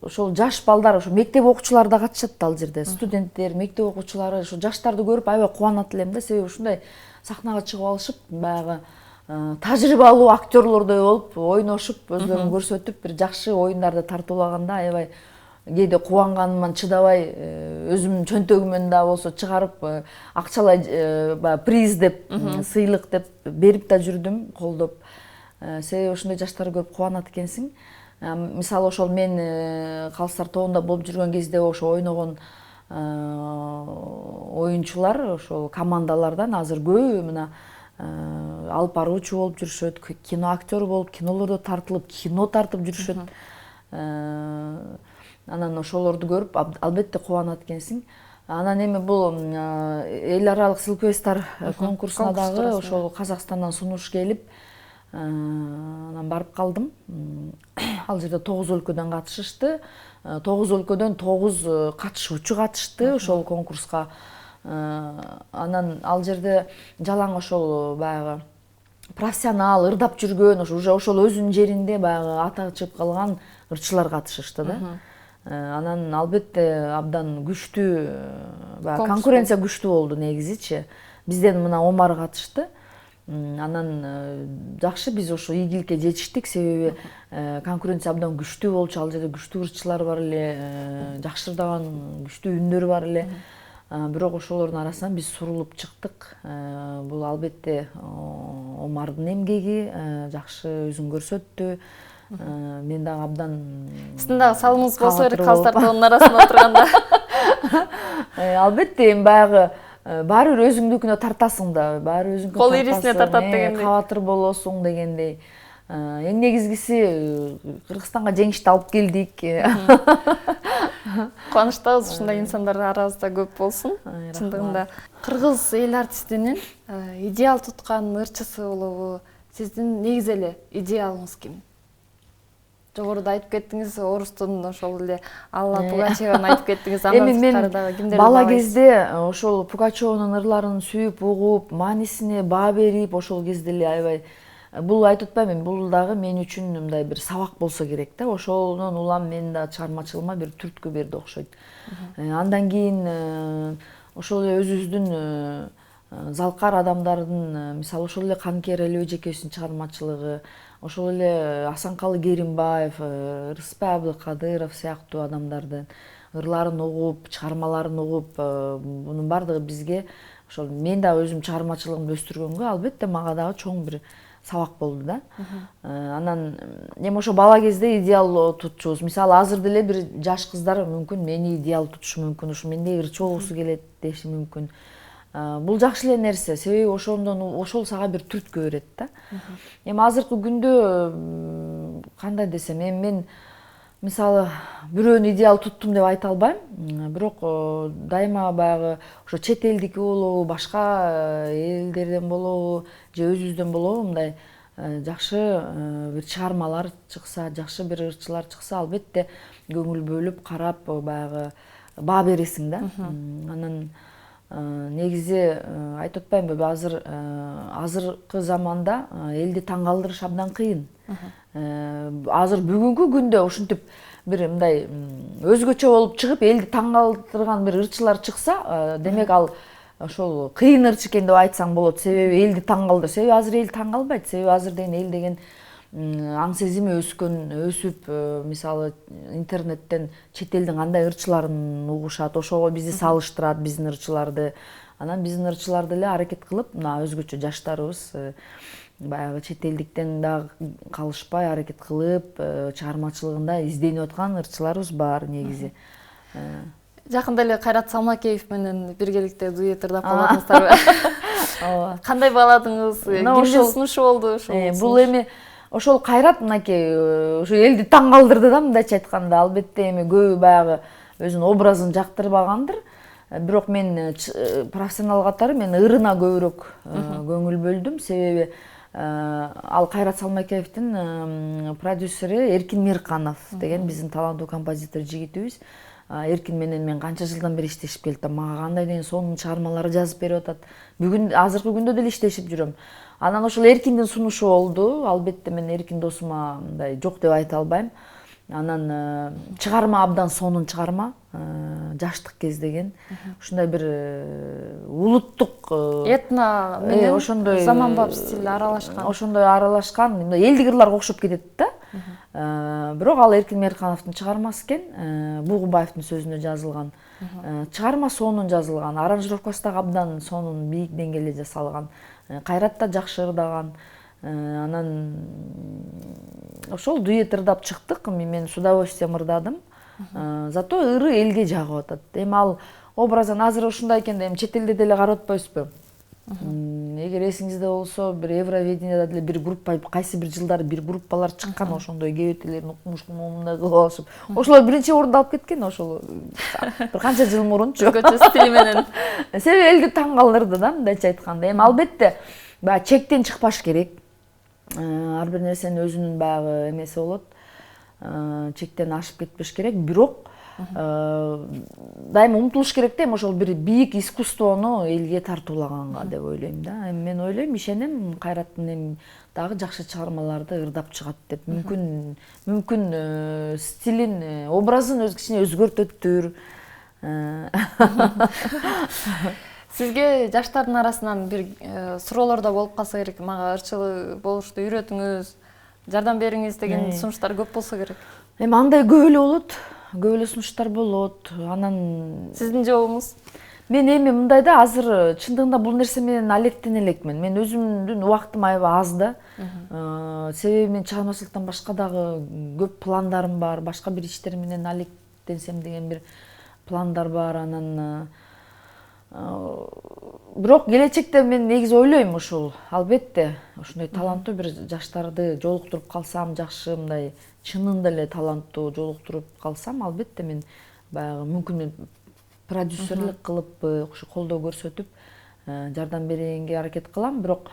ошол жаш балдар, ошо мектеп окуучулары да катышат ал жерде. Студенттер, мектеп окуучулары ошо жаштарды көрүп аябай кубанат элем да. Себеби ушундай сахнага чыгып алышып, баягы тажрыйбалуу актерлордой болуп, ойношуп, өздөрүн көрсөтүп, бир жакшы оюндарды тартуулаганда аябай кээде кубанганыман чыдабай, өзүмдүн чөнтөгүмөн да болсо чыгарып, акчалай приз деп, сыйлык деп берип да жүрдүм, колдоп. Себеби ошондой жаштарды көрүп кубанат экенсиң. Мисалы ошол мен Калыстар тобунда болуп жүргөн кезде ошо ойногон оюнчулар, ошол командалардан азыр көбү мына алып баруучу болуп жүрүшөт, кино актер болуп, кинолордо тартылып, кино тартып жүрүшөт. Анан ошолорду көрүп албетте кубанат экенсиң. Анан эми бул эл аралык Silkvestar конкурсуна дагы ошол Казакстандан сунуш келип, анан барып калдым. Ал жерде 9 өлкөдөн катышышты. 9 өлкөдөн 9 катышуучу катышты ошол конкурска. Анан ал жерде жалаң ошол баягы профессионал, ырдап жүргөн, уже ошол өзүнүн жеринде баягы аты чыгып калган ырчылар катышышты да. Анан албетте абдан күчтүү, конкуренция күчтүү болду негизичи. Бизден мына Омар катышты. Анан жакшы биз ошо ийгиликке жетиштик, себеби конкуренция абдан күчтүү болчу. Ал жерде күчтүү ырчылар бар эле, жакшырдаган күчтүү үндөр бар эле. Бирок ошолордун арасынан биз сурулуп чыктык. Бул албетте Омардын эмгеги, жакшы өзүн көрсөттү. Мен дагы абдан сиздин дагы салымыңыз болсо керек Калыстар тобунун арасында отурганда. Албетте эми баягы баары бир өзүңдүкүнө тартасың да, баары өзүңдүкүнө кол ирисине тартат дегендей. Кабатыр болосуң дегендей. Эң негизгиси Кыргызстанга жеңишти алып келдик. Кубанычтабыз ушундай инсандар арабызда көп болсун. Чындыгында кыргыз эл артистинин идеал туткан ырчысы болобу? Сиздин негизи эле идеалыңыз ким? Жогоруда айтып кеттиңиз, орустун ошол эле Алла Пугачеваны айтып кеттиңиз. Андан сырткары дагы кимдерди? Бала кезде ошол Пугачеванын ырларын сүйүп, угуп, маанисине баа берип, ошол кезде эле аябай бул айтып атпаймын, бул дагы мен үчүн мындай бир сабак болсо керек да. Ошонун улам менин да чыгармачылыгыма бир түрткү берди окшойт. Андан кийин ошол эле өзүбүздүн залкар адамдардын, мисалы ошол эле Канкер Эле эжекебиздин чыгармачылыгы, ошол эле Асанкалы Керимбаев, Рыспай Абдыкадыров сыяктуу адамдардын ырларын угуп, чыгармаларын угуп, бунун баардыгы бизге ошол мен да өзүм чыгармачылыгымды өстүргөнгө албетте мага дагы чоң бир сабак болду да. Анан эми ошо бала кезде идеал тутчубуз. Мисалы азыр деле бир жаш кыздар мүмкүн мени идеал тутушу мүмкүн, ушу мендей ырчы болгусу келет деши мүмкүн. Бул жакшы эле нерсе, себеби ошол сага бир түрткү берет да. Эми азыркы күндө кандай десем, эми мен мисалы бирөөнү идеал туттум деп айта албайм, бирок дайыма баягы ошо чет элдики болобу, башка элдерден болобу, же өзүбүздөн болобу мындай жакшы бир чыгармалар чыкса, жакшы бир ырчылар чыкса, албетте көңүл бөлүп карап баягы баа бересиң да. Анан негизи айтып атпаймынбы, азыркы заманда элди таң калтырыш абдан кыйын. Азыр бүгүнкү күндө ушинтип бир мындай өзгөчө болуп чыгып элди таң калтырган бир ырчылар чыкса, демек ал ошол кыйын ырчы экен деп айтсаң болот. Себеби элди таң калтырат. Себеби азыр эл таң калбайт. Себеби азыр деген эл деген аң сезими өсүп, мисалы интернеттен чет элдин кандай ырчыларын угушат, ошого бизди салыштырат, биздин ырчыларды. Анан биздин ырчыларды эле аракет кылып, мына өзгөчө жаштарыбыз баягы чет элдиктен да калышпай аракет кылып, чыгармачылыгында изденип аткан ырчыларыбыз бар негизи. Жакында эле Кайрат Салмакеев менен биргеликте дуэт ырдап калдыңыздарбы? Ооба. Кандай бааладыңыз? Кимдин сунушу болду ошол? Бул эми ошол Кайрат мынакей ошо элди таң калтырды да, мындайча айтканда. Албетте эми көбү баягы өзүнүн образын жактырбагандыр. Бирок мен профессионал катары мен ырына көбүрөөк көңүл бөлдүм. Себеби ал Кайрат Салмакеевдин продюсери Эркин Мирканов деген биздин таланттуу композитор жигитибиз. Эркин менен мен канча жылдан бери иштешип келатам. Мага кандай деген сонун чыгармалар жазып берип атат. Бүгүн азыркы күндө деле иштешип жүрөм. Анан ошол Эркиндин сунушу болду. Албетте мен Эркин досума мындай жок деп айта албайм. Анан чыгарма абдан сонун чыгарма, жаштык кез деген. Ушундай бир улуттук этно менен ошондой заманбап стиль аралашкан. Ошондой аралашкан, элдик ырларга окшоп кетет да. Бирок ал Эркин Миркановдун чыгармасы экен, Бугубаевдин сөзүнө жазылган. Чыгарма сонун жазылган, аранжировкасы да абдан сонун, бийик деңгээлде жасалган. Кайрат да жакшы ырдаган. Анан ошол дуэт ырдап чыктык, мен с удовольствием ырдадым. Зато ыры элге жагып атат. Эми ал образдан азыр ушундай экен да, эми чет элде деле карап атпайбызбы? Эгер эсиңизде болсо, бир Евровиденияда деле бир группа, кайсы бир жылдары бир группалар чыккан, ошондой кебетелерин укмуш момундай кылып алышып. Ошолор биринчи орунду алып кеткен, ошол бир канча жыл мурунчу. Өзгөчө стили менен. Себеби элди таң калтырды да, мындайча айтканда. Эми албетте баягы чектен чыкпаш керек. Ар бир нерсенин өзүнүн баягы эмеси болот. Чектен ашып кетпеш керек, бирок дайыма умтулуш керек да, ошол бир бийик искусствону элге тартуулаганга деп ойлойм да. Эми мен ойлойм, ишенем, Кайраттын эми дагы жакшы чыгармаларды ырдап чыгат деп. Мүмкүн стилин, образын кичине өзгөртөттүр. Сизге жаштардын арасынан бир суроолор да болуп калса керек, мага ырчылы болушту үйрөтүңүз, жардам бериңиз деген сунуштар көп болсо керек. Эми андай көп эле болот. Көп эле сунуштар болот. Анан сиздин жообуңуз? Мен эми мындай да, азыр чындыгында бул нерсе менен алектене элекмин. Мен өзүмдүн убактым аябай аз да. Себеби мен чыгармачылыктан башка дагы көп пландарым бар. Башка бир иштер менен алектенсем деген бир пландар бар. Анан бирок келечекте мен негизи ойлойм, ушул албетте ушундай таланттуу бир жаштарды жолуктуруп калсам, жакшы мындай чынында эле таланттуу жолуктуруп калсам, албетте мен баягы мүмкүн продюсерлик кылып, ушу колдоо көрсөтүп, жардам бергенге аракет кылам. Бирок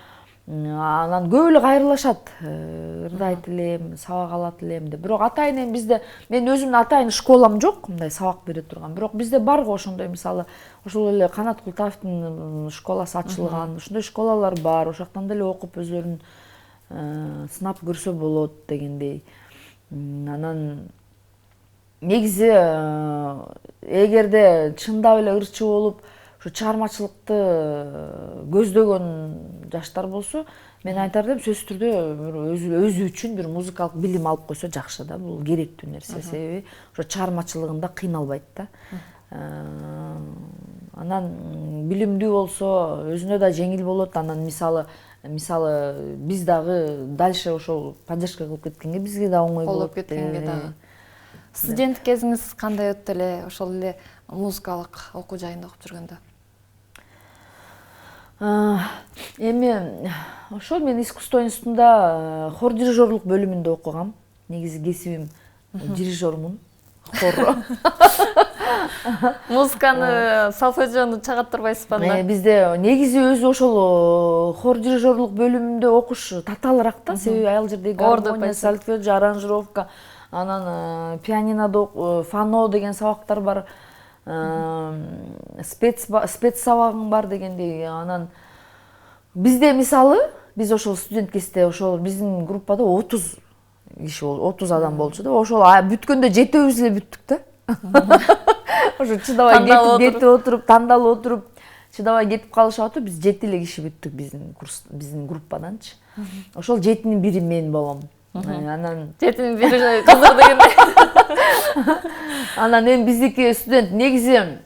анан көп эле кайрылышат, ырдайт элем, сабак алат элем деп. Бирок атайын эми бизде, мен өзүмдүн атайын школам жок, мындай сабак бере турган. Бирок бизде бар го ошондой, мисалы, ошол эле Канат Култаевдин школасы ачылган, ошондой школалар бар. Ошол жактан деле окуп өзүлөрүн сынап көрсө болот дегендей. Анан негизи эгерде чындап эле ырчы болуп, ушу чыгармачылыкты көздөгөн жаштар болсо, мен айтар элем, сөзсүз түрдө өзү үчүн бир музыкалык билим алып койсо жакшы да, бул керектүү нерсе. Себеби ошо чыгармачылыгында кыйналбайт да. Анан билимдүү болсо, өзүнө да жеңил болот. Анан мисалы биз дагы дальше ошол поддержка кылып кеткенге бизге да оңой болот. Кеткенге дагы. Студенттик кезиңиз кандай өттү эле, ошол эле музыкалык окуу жайында окуп жүргөндө? Эми ошол мен искусство институтунда хор дирижерлук бөлүмүндө окугам. Негизи кесибим дирижермун. Хор. Музыканы, солфеджиону чагат турбайсызбы анда? Бизде негизи өзү ошол хор дирижерлук бөлүмүндө окуш татаалыраак да, себеби ал жерде гармония, сольфеджио, аранжировка, анан пианинодо фано деген сабактар бар, спец сабагың бар дегендей. Анан бизде мисалы, биз ошол студент кезде ошол биздин группада 30 киши болду, 30 адам болчу да. Ошол бүткөндө жетөөбүз эле бүттүк да. Ошо чыдабай кетип отуруп, тандалып отуруп, чыдабай кетип калышып атып, биз 7 эле киши бүттүк биздин группаданчы. Ошол 7-нин бири мен болом. Анан 7-нин бири кыздар дегенде. Анан эми биздики студент негизи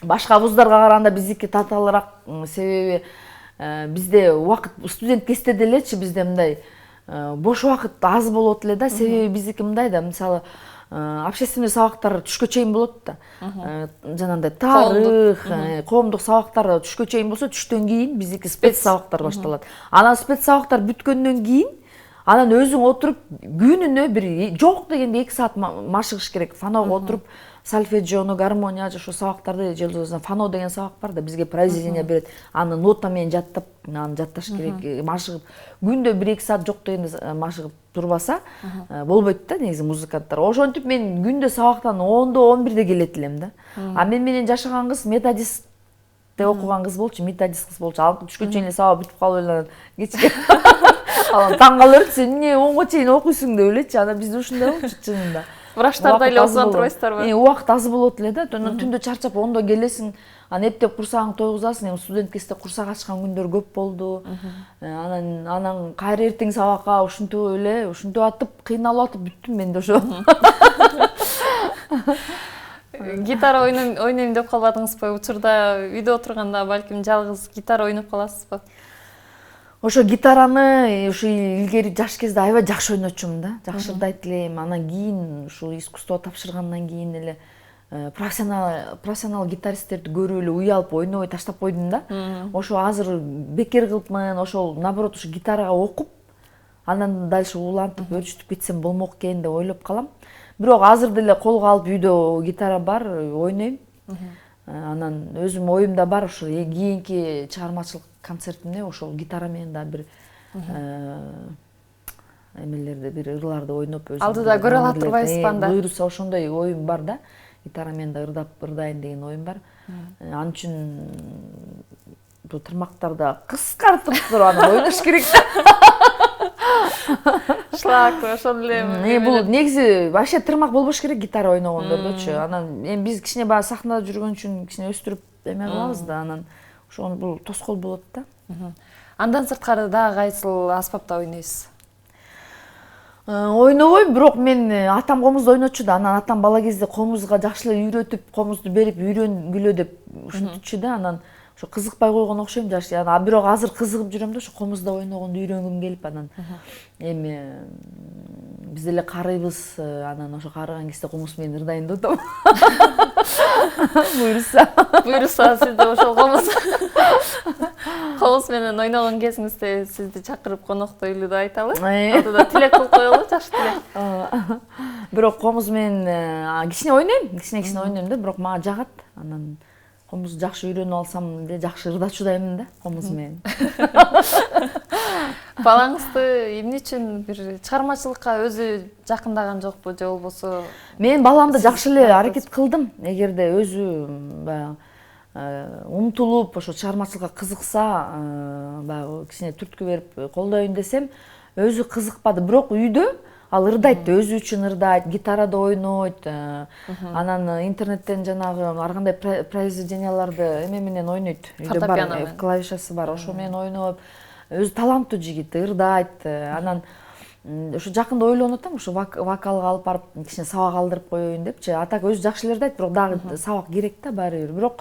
башка вуздарга караганда биздики татаалыраак, себеби бизде убакыт студент кезде делечи бизде мындай бош убакыт аз болот эле да, себеби биздики мындай да, мисалы общественный сабактар түшкө чейин болот да. Жанагындай тарых, коомдук сабактар түшкө чейин болсо, түштөн кийин биздики спец сабактар башталат. Анан спец сабактар бүткөндөн кийин анан өзүң отуруп күнүнө бир жок дегенде 2 саат машыгыш керек. Фанога отуруп сольфеджиону, гармония ошо сабактарды жылдыздан фано деген сабак бар да, бизге произведение берет. Аны нота менен жаттап, аны жатташ керек, машыгып. Күндө 1-2 саат жок дегенде машыгып турбаса болбойт да негизи музыканттар. Ошентип мен күндө сабактан 10-до 11-де келет элем да. Мен менен жашаган кыз методистте окуган кыз болчу, методист кыз болчу. Ал түшкөн чейин эле сабак бүтүп калып эле кечке. Анан таң кала берет, сен эмне 10го чейин окуйсуң деп элечи. Анан бизде ушундай болчу чынында. Врачтарда эле окуган турбайсыздарбы? Убакыт аз болот эле да. Түндө чарчап 10до келесиң, анан эптеп курсагың тойгузасың. Эми студент кезде курсак ачкан күндөр көп болду. Анан кайра эртең сабакка ушинтип эле, ушинтип атып, кыйналып атып бүттүм мен да ошо. Гитара ойнойм деп калбадыңызбы? Учурда үйдө отурганда балким жалгыз гитара ойноп каласызбы? Ошо гитараны ушу илгери жаш кезде аябай жакшы ойночумун да. Жакшырдайт элем. Анан кийин ушу искусство тапшыргандан кийин эле профессионал гитаристтерди көрүп эле уялып ойнобой таштап койдум да. Ошо азыр бекер кылыпмын, ошол наоборот ушу гитарага окуп, анан дальше улантып, өрчүтүп кетсем болмок экен деп ойлоп калам. Бирок азыр деле колго алып үйдө гитара бар, ойнойм. Анан өзүм оюмда бар, ошо кийинки чыгармачылык концертимде ошол гитара менен да бир эмелерди, бир ырларды ойноп өзүм. Алдыда көрө ала турбайсызбы анда? Буйруса ошондой оюм бар да. Гитара менен да ырдайын деген оюм бар. Ал үчүн бул тырмактарды кыскартып туруп анан ойнош керек да. Шлак ошол эле. Бул негизи вообще тырмак болбош керек гитара ойногондордочу. Анан эми биз кичине баягы сахнада жүргөн үчүн кичине өстүрүп эме кылабыз да, анан ошол бул тоскоол болот да. Андан сырткары дагы кайсыл аспапта ойнойсуз? Ойнобойм, бирок мен атам комузду ойнотчу да. Анан атам бала кезде комузга жакшы эле үйрөтүп, комузду берип үйрөнгүлө деп ушинтчү да. Анан ошо кызыкпай койгон окшойм жаш. Бирок азыр кызыгып жүрөм да, ошо комузда ойногонду үйрөнгүм келип, анан эми биз деле карыйбыз, анан ошо карыган кезде комуз менен ырдайын деп атам. Буйруса сизде ошол комуз менен ойногон кезиңизде сизди чакырып коноктойлу деп айталы. Алдыда тилек кылып коелу, жакшы тилек. Бирок комуз менен кичине ойнойм да, бирок мага жагат. Анан комузду жакшы үйрөнүп алсам эле жакшы ырдачудаймын да комуз менен. Балаңызды эмне үчүн бир чыгармачылыкка өзү жакындаган жокпу, же болбосо? Мен баламды жакшы эле аракет кылдым. Эгерде өзү баягы умтулуп ошо чыгармачылыкка кызыкса, баягы кичине түрткү берип колдоюн десем, өзү кызыкпады. Бирок үйдө ал ырдайт, өзү үчүн ырдайт, гитарада ойнойт. Анан интернеттен жанагы ар кандай произведенияларды эме менен ойнойт. Үйдө бар, клавишасы бар, ошо менен ойноп, өзү таланттуу жигит, ырдайт. Анан ошо жакында ойлонуп атам, ошо вокалга алып барып кичине сабак алдырып коеюн депчи. Атак өзү жакшы эле ырдайт, бирок дагы сабак керек да баары бир.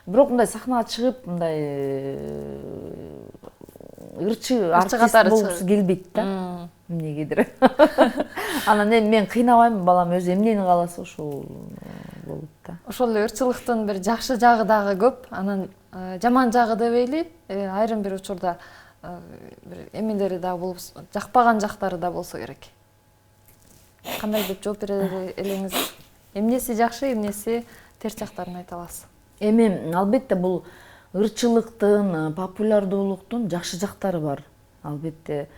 Бирок мындай сахнага чыгып, мындай ырчы артист болгусу келбейт да. Эмнегедир. Анан эми мен кыйнабайм, балам өзү эмнени кааласа ошол болот да. Ошол эле ырчылыктын бир жакшы жагы дагы көп. Анан жаман жагы дебейли, айрым бир учурда бир эмелери да болуп, жакпаган жактары да болсо керек. Кандай деп жооп бере элеңиз? Эмнеси жакшы, эмнеси терс жактарын айта аласыз? Эми албетте бул ырчылыктын, популярдуулуктун жакшы жактары бар. Албетте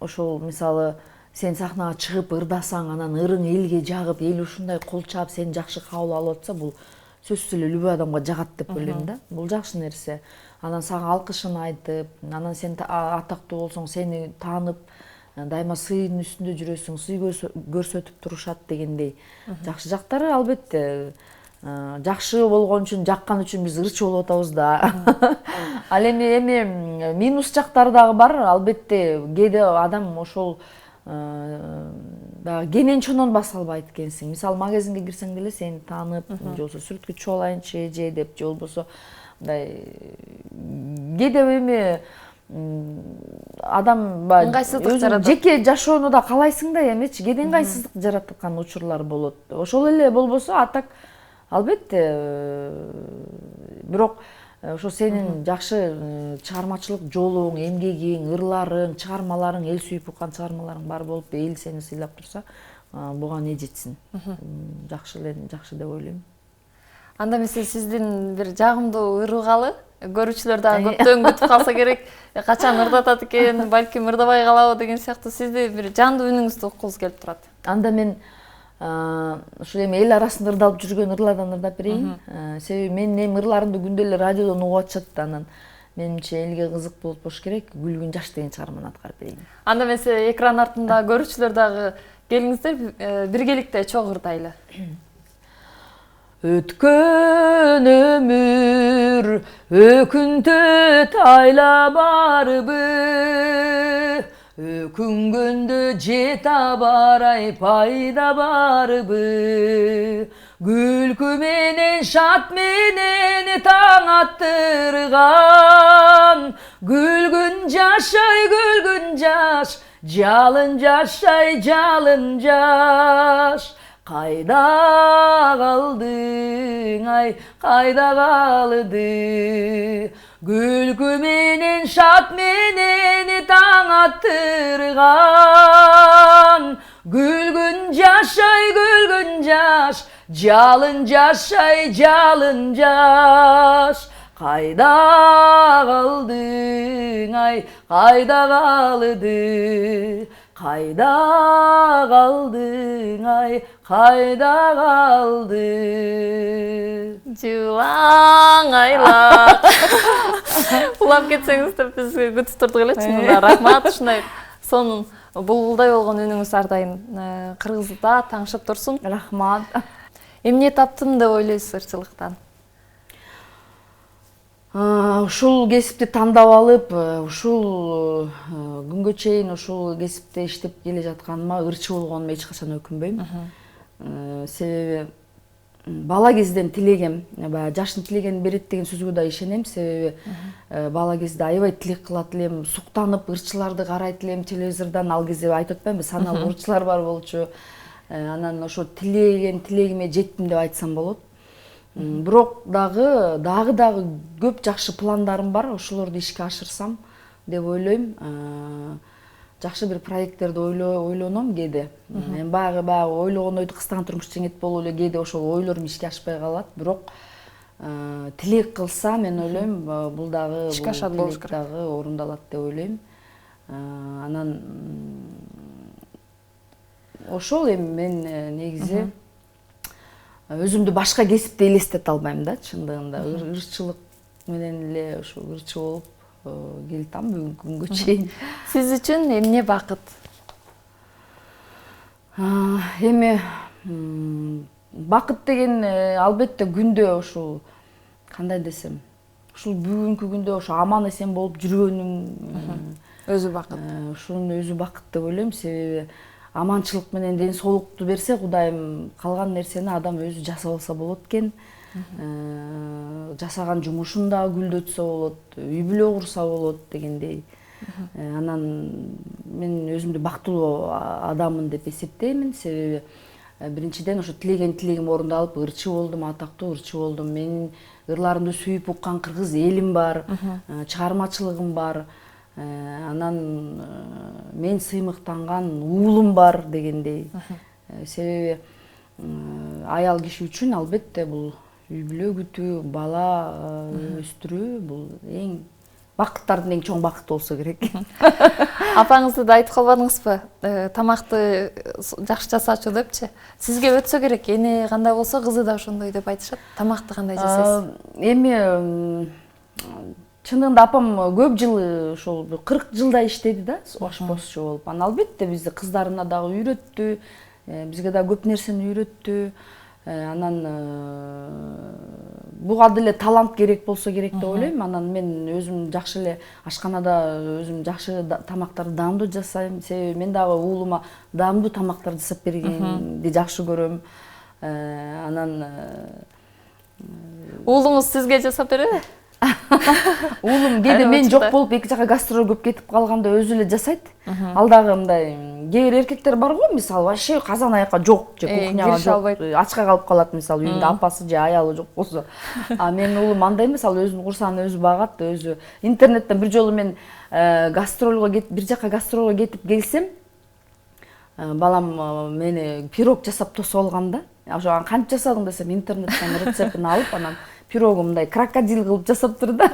ошол мисалы сен сахнага чыгып ырдасаң, анан ырың элге жагып, эл ушундай кол чаап сени жакшы кабыл алып атса, бул сөзсүз эле любой адамга жагат деп ойлойм да. Бул жакшы нерсе. Анан сага алкышын айтып, анан сен атактуу болсоң, сени таанып, дайыма сыйдын үстүндө жүрөсүң, сый көрсөтүп турушат дегендей. Жакшы жактары албетте жакшы болгон үчүн, жаккан үчүн биз ырчы болуп атабыз да. Ал эми минус жактары дагы бар. Албетте кээде адам ошол баягы кенен баса албайт экенсиң. Мисалы магазинге кирсең деле сени таанып, же болбосо сүрөткө чыгып алайынчы же деп, же болбосо мындай кээде эми адам ыңгайсыздык жаратат. Жеке жашоону да каалайсың да эмечи, кээде ыңгайсыздык жараткан учурлар болот. Ошол эле болбосо атак албетте, бирок ошо сенин жакшы чыгармачылык жолуң, эмгегиң, ырларың, чыгармаларың, эл сүйүп уккан чыгармаларың бар болуп, эл сени сыйлап турса, буга не жетсин. Жакшы деп ойлойм. Анда эмесе сиздин бир жагымдуу ыргалы көрүүчүлөр дагы көптөн күтүп калса керек, качан ырдатат экен, балким ырдабай калабы деген сыяктуу сизди бир жандуу үнүңүздү уккубуз келип турат. Анда мен ушул эми эл арасында ырдалып жүргөн ырлардан ырдап берейин. Себеби менин ырларымды күндө эле радиодон угуп атышат. Анан менимче элге кызык болуп болуш керек. Күлгүн жаш деген чыгарманы аткарып берейин. Анда эмесе экран артында көрүүчүлөр дагы келиңиздер, биргеликте чогуу ырдайлы. Өткөн өмүр өкүнтөт айла барбы, өкүнгөндө жета барай пайда барбы, күлкү менен шат менен таң аттырган, күлгүн жаш, жалын жашай жалын жаш. Кайда калдың ай, кайда калды, күлкү менен шат менен таң аттырган, күлгүн жаш, жалын жашай жалын жаш. Кайда калдың ай, кайда калды, кайда калдың ай, кайда калды. Жылаң айлак. Улап кетсеңиз деп биз күтүп турдук эле, чынында рахмат. Ушундай сонун булбулдай болгон үнүңүз ар дайым Кыргызда таңшып турсун. Рахмат. Эмне таптым деп ойлойсуз ырчылыктан? Ушул кесипти тандап алып, ушул күнгө чейин ушул кесипте иштеп келе жатканыма, ырчы болгонума эч качан өкүнбөйм. Себеби бала кезден тилегем, жаштын тилегени берет деген сөзгө да ишенем. Себеби бала кезде аябай тилек кылат элем, суктанып ырчыларды карайт элем телевизордон. Ал кезде айтып атпаймынбы, саналуу ырчылар бар болчу. Анан ошо тилегиме жеттим деп айтсам болот. Бирок дагы көп жакшы пландарым бар. Ошолорду ишке ашырсам деп ойлойм. Жакшы бир проекттерди ойлоном кээде. Мен баягы ойлогон ойду кыстаган турмуш жеңет болуп эле кээде ошол ойлорум ишке ашпай калат. Бирок тилек кылса, мен ойлойм, бул дагы ишке ашат болуш керек, дагы орундалат деп ойлойм. Анан ошол эми мен негизи өзүмдү башка кесипте элестете албайм да, чындыгында. Ырчылык менен эле ушу ырчы болуп келатам бүгүнкү күнгө чейин. Сиз үчүн эмне бакыт? Эми бакыт деген албетте күндө ушул, кандай десем, ушул бүгүнкү күндө ошо аман эсен болуп жүргөнүм Өзү бакыт. Ушунун өзү бакыт деп ойлойм. Себеби аманчылык менен ден соолукту берсе Кудайым, калган нерсени адам өзү жасап алса болот экен. Жасаган жумушун да гүлдөтсө болот, үй бүлө курса болот дегендей. Анан мен өзүмдү бактылуу адаммын деп эсептеймин. Себеби биринчиден ошо тилеген тилегим орундалып, ырчы болдум, атактуу ырчы болдум. Менин ырларымды сүйүп уккан кыргыз элим бар, чыгармачылыгым бар. Анан мен сыймыктанган уулум бар дегендей. Себеби аял киши үчүн албетте бул үй бүлө күтүү, бала өстүрүү бул эң бакыттардын эң чоң бакыты болсо керек. Апаңызды да айтып калбадыңызбы? Тамакты жакшы жасачу депчи. Сизге өтсө керек, эне кандай болсо кызы да ошондой деп айтышат. Тамакты кандай жасайсыз? Эми чындыгында апам көп жыл ошол 40 жылдай иштеди да, ашпозчу болуп. Анан албетте бизди кыздарына дагы үйрөттү, бизге да көп нерсени үйрөттү. Анан буга деле талант керек болсо керек деп ойлойм. Анан мен өзүм жакшы эле ашканада өзүм жакшы тамактарды даамдуу жасайм. Себеби мен дагы уулума даамдуу тамактар жасап бергенди жакшы көрөм. Анан уулуңуз сизге жасап береби? Уулум кээде мен жок болуп эки жака гастролго көп кетип калганда өзү эле жасайт. Ал дагы мындай кээ бир эркектер бар го, мисалы вообще казан аякка жок же кухняга жок, ачка калып калат, мисалы үйүндө апасы же аялы жок болсо. Менин уулум андай эмес, ал өзүнүн курсагын өзү багат, өзү интернеттен бир жолу мен гастролго бир жака гастролго кетип келсем, балам мени пирог жасап тосуп алган да. Ошо кантип жасадың десем, интернеттен рецептин алып, анан пирогу мындай крокодил кылып жасаптыр да.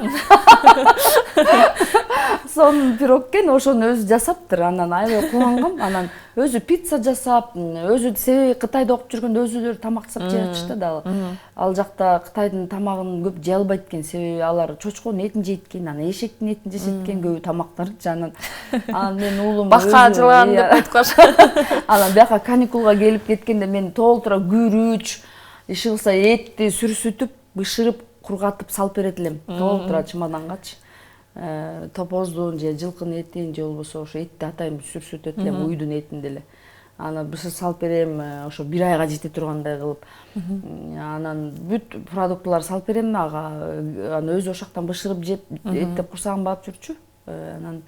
Сонун пирог экен, ошону өзү жасаптыр. Анан аябай кубангам. Анан өзү пицца жасап, өзү себеби Кытайда окуп жүргөндө өзүлөрү тамак жасап жешти да. Ал жакта Кытайдын тамагын көп жей албайт экен, себеби алар чочконун этин жейт экен, анан эшектин этин жешет экен көбү тамактарчы. Анан мен уулум бакка жылган деп айтып калышат. Анан бияка каникулга келип кеткенде мен толтура күрүч, иши кылса этти сүрсүтүп, бышырып, кургатып салып берет элем. Толтура чемодангачы. Топоздун же жылкынын этин же болбосо ошо этти атайын сүрсүтөт элем, уйдун этин деле. Аны бышырып салып берем, ошо бир айга жете тургандай кылып. Анан бүт продуктылар салып берем ага. Аны өзү ошоктон бышырып жеп, эттеп курсагын багып жүрчү. Анан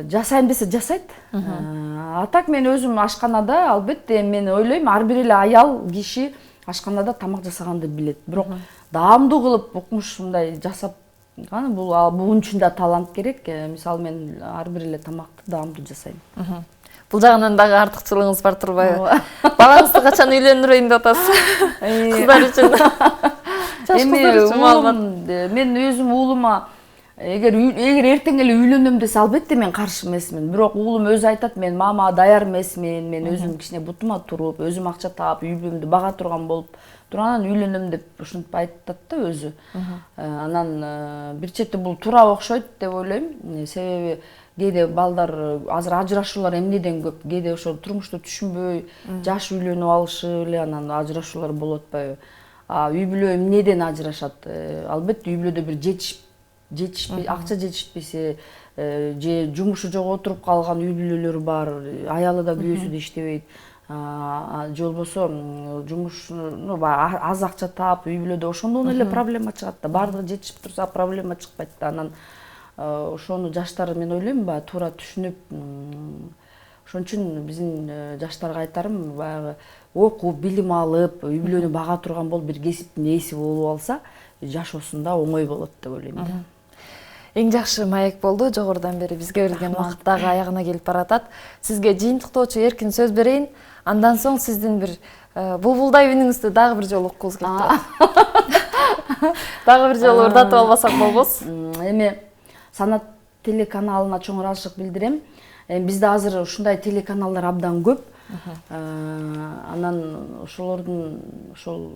жасайм десе жасайт. А так мен өзүм ашканада албетте мен ойлойм, ар бир эле аял киши ашканада тамак жасаганды билет. Бирок даамдуу кылып укмушундай жасап бул үчүн да талант керек. Мисалы мен ар бир эле тамакты даамдуу жасайм. Бул жагынан дагы артыкчылыгыңыз бар турбайбы? Балаңызды качан үйлөндүрөйүн деп атасыз? Кыздар үчүн. Эми мен өзүм уулума эгер эртең эле үйлөнөм десе албетте мен каршы эмесмин. Бирок уулум өзү айтат, мен мама даяр эмесмин, мен өзүм кичине бутума туруп, өзүм акча таап, үй бүлөмдү бага турган болуп туранан үйлөнөм деп ушинтип айтат да өзү. Анан бир чети бул туура окшойт деп ойлойм. Себеби кээде балдар азыр ажырашуулар эмнеден көп, кээде ошо турмушту түшүнбөй жаш үйлөнүп алышып эле анан ажырашуулар болуп атпайбы. Үй бүлө эмнеден ажырашат? Албетте үй бүлөдө бир жетишпей, акча жетишпесе, же жумушу жок отуруп калган үй бүлөлөр бар, аялы да күйөөсү да иштебейт. Же болбосо жумушуну аз акча таап, үй бүлөдө ошондон эле проблема чыгат да. Бардыгы жетишип турса проблема чыкпайт да. Анан ошону жаштар мен ойлойм баягы туура түшүнүп, ошон үчүн биздин жаштарга айтарым, баягы окуп, билим алып, үй бүлөнү бага турган болуп, бир кесиптин ээси болуп алса, жашоосунда оңой болот деп ойлойм. Эң жакшы маек болду. Жогорудан бери бизге берилген убакыт дагы аягына келип баратат. Сизге жыйынтыктоочу эркин сөз берейин. Андан соң сиздин бир булбулдай үнүңүздү дагы бир жолу уккубуз келип турат. Дагы бир жолу ырдатып албасак болбос. Эми Санат телеканалына чоң ыраазычылык билдирем. Бизде азыр ушундай телеканалдар абдан көп. Анан ошолордун ошол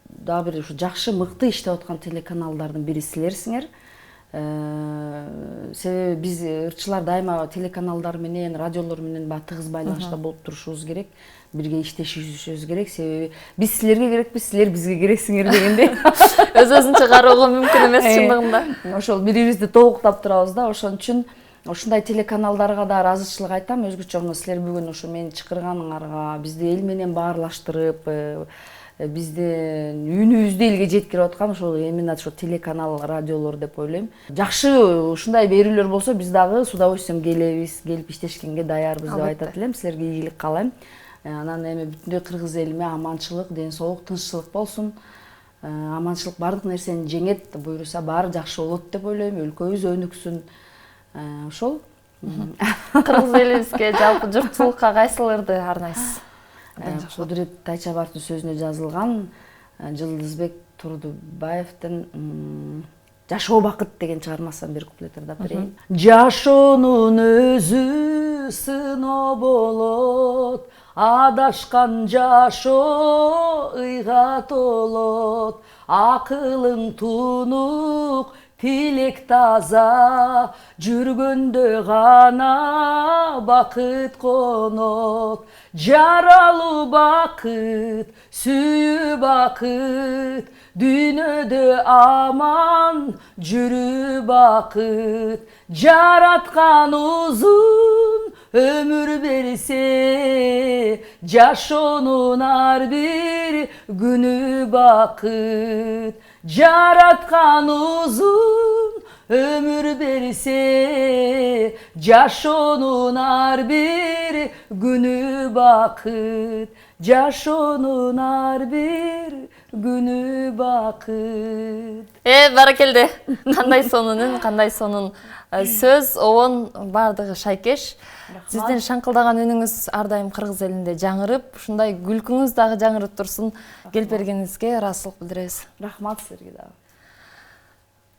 дагы бир жакшы, мыкты иштеп аткан телеканалдардын бири силерсиңер. Себеби биз ырчылар дайыма телеканалдар менен, радиолор менен тыгыз байланышта болуп турушубуз керек, бирге иштешибиз керек. Себеби биз силерге керекпиз, силер бизге керексиңер дегендей. Өз-өзүнчө кароого мүмкүн эмес чындыгында. Ошол бирибизди толуктап турабыз да. Ошон үчүн ушундай телеканалдарга да ыраазычылык айтам. Өзгөчө силер бүгүн ошо мени чакырганыңарга, бизди эл менен баарлаштырып, биздин үнүбүздү элге жеткирип аткан ошол именно ошо телеканал, радиолор деп ойлойм. Жакшы ушундай берүүлөр болсо биз дагы с удовольствием келебиз, келип иштешкенге даярбыз деп айтат элем. Силерге ийгилик каалайм. Анан эми бүтүндөй кыргыз элиме аманчылык, ден соолук, тынччылык болсун. Аманчылык баардык нерсени жеңет, буюрса баары жакшы болот деп ойлойм. Өлкөбүз өнүксүн. Ошол. Кыргыз элибизге, жалпы журтчулукка кайсыларды арнайсыз? Кудурет Тайчабаевдин сөзүнө жазылган Жылдызбек Турдубаевдин Жашоо бакыт деген чыгармасынан бир куплет ырдап берейин. Жашоонун өзү сыноо болот, адашкан жашоо ыйга толот, акылың тунук, тилек таза, жүргөндө гана бакыт конот. Жаралуу бакыт, сүйүү бакыт, дүйнөдө аман жүрүү бакыт. Жараткан узун өмүр берсе, жашоонун ар бир күнү бакыт. Жараткан узун өмүр берсе, жашоонун ар бир күнү бакыт. Жашоонун ар бир күнү бакыт. Баракелде. Кандай сонун үн, кандай сонун сөз, обон баардыгы шайкеш. Сиздин шаңкылдаган үнүңүз ар дайым кыргыз элинде жаңырып, ушундай күлкүңүз дагы жаңырып турсун. Келип бергениңизге ыраазычылык билдиребиз. Рахмат сизерге дагы.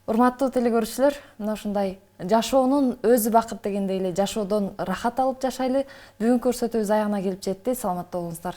Урматтуу телекөрүүчүлөр, мына ушундай жашоонун өзү бакыт дегендей эле жашоодон рахат алып жашайлы. Бүгүнкү көрсөтүүбүз аягына келип жетти. Саламатта болуңуздар.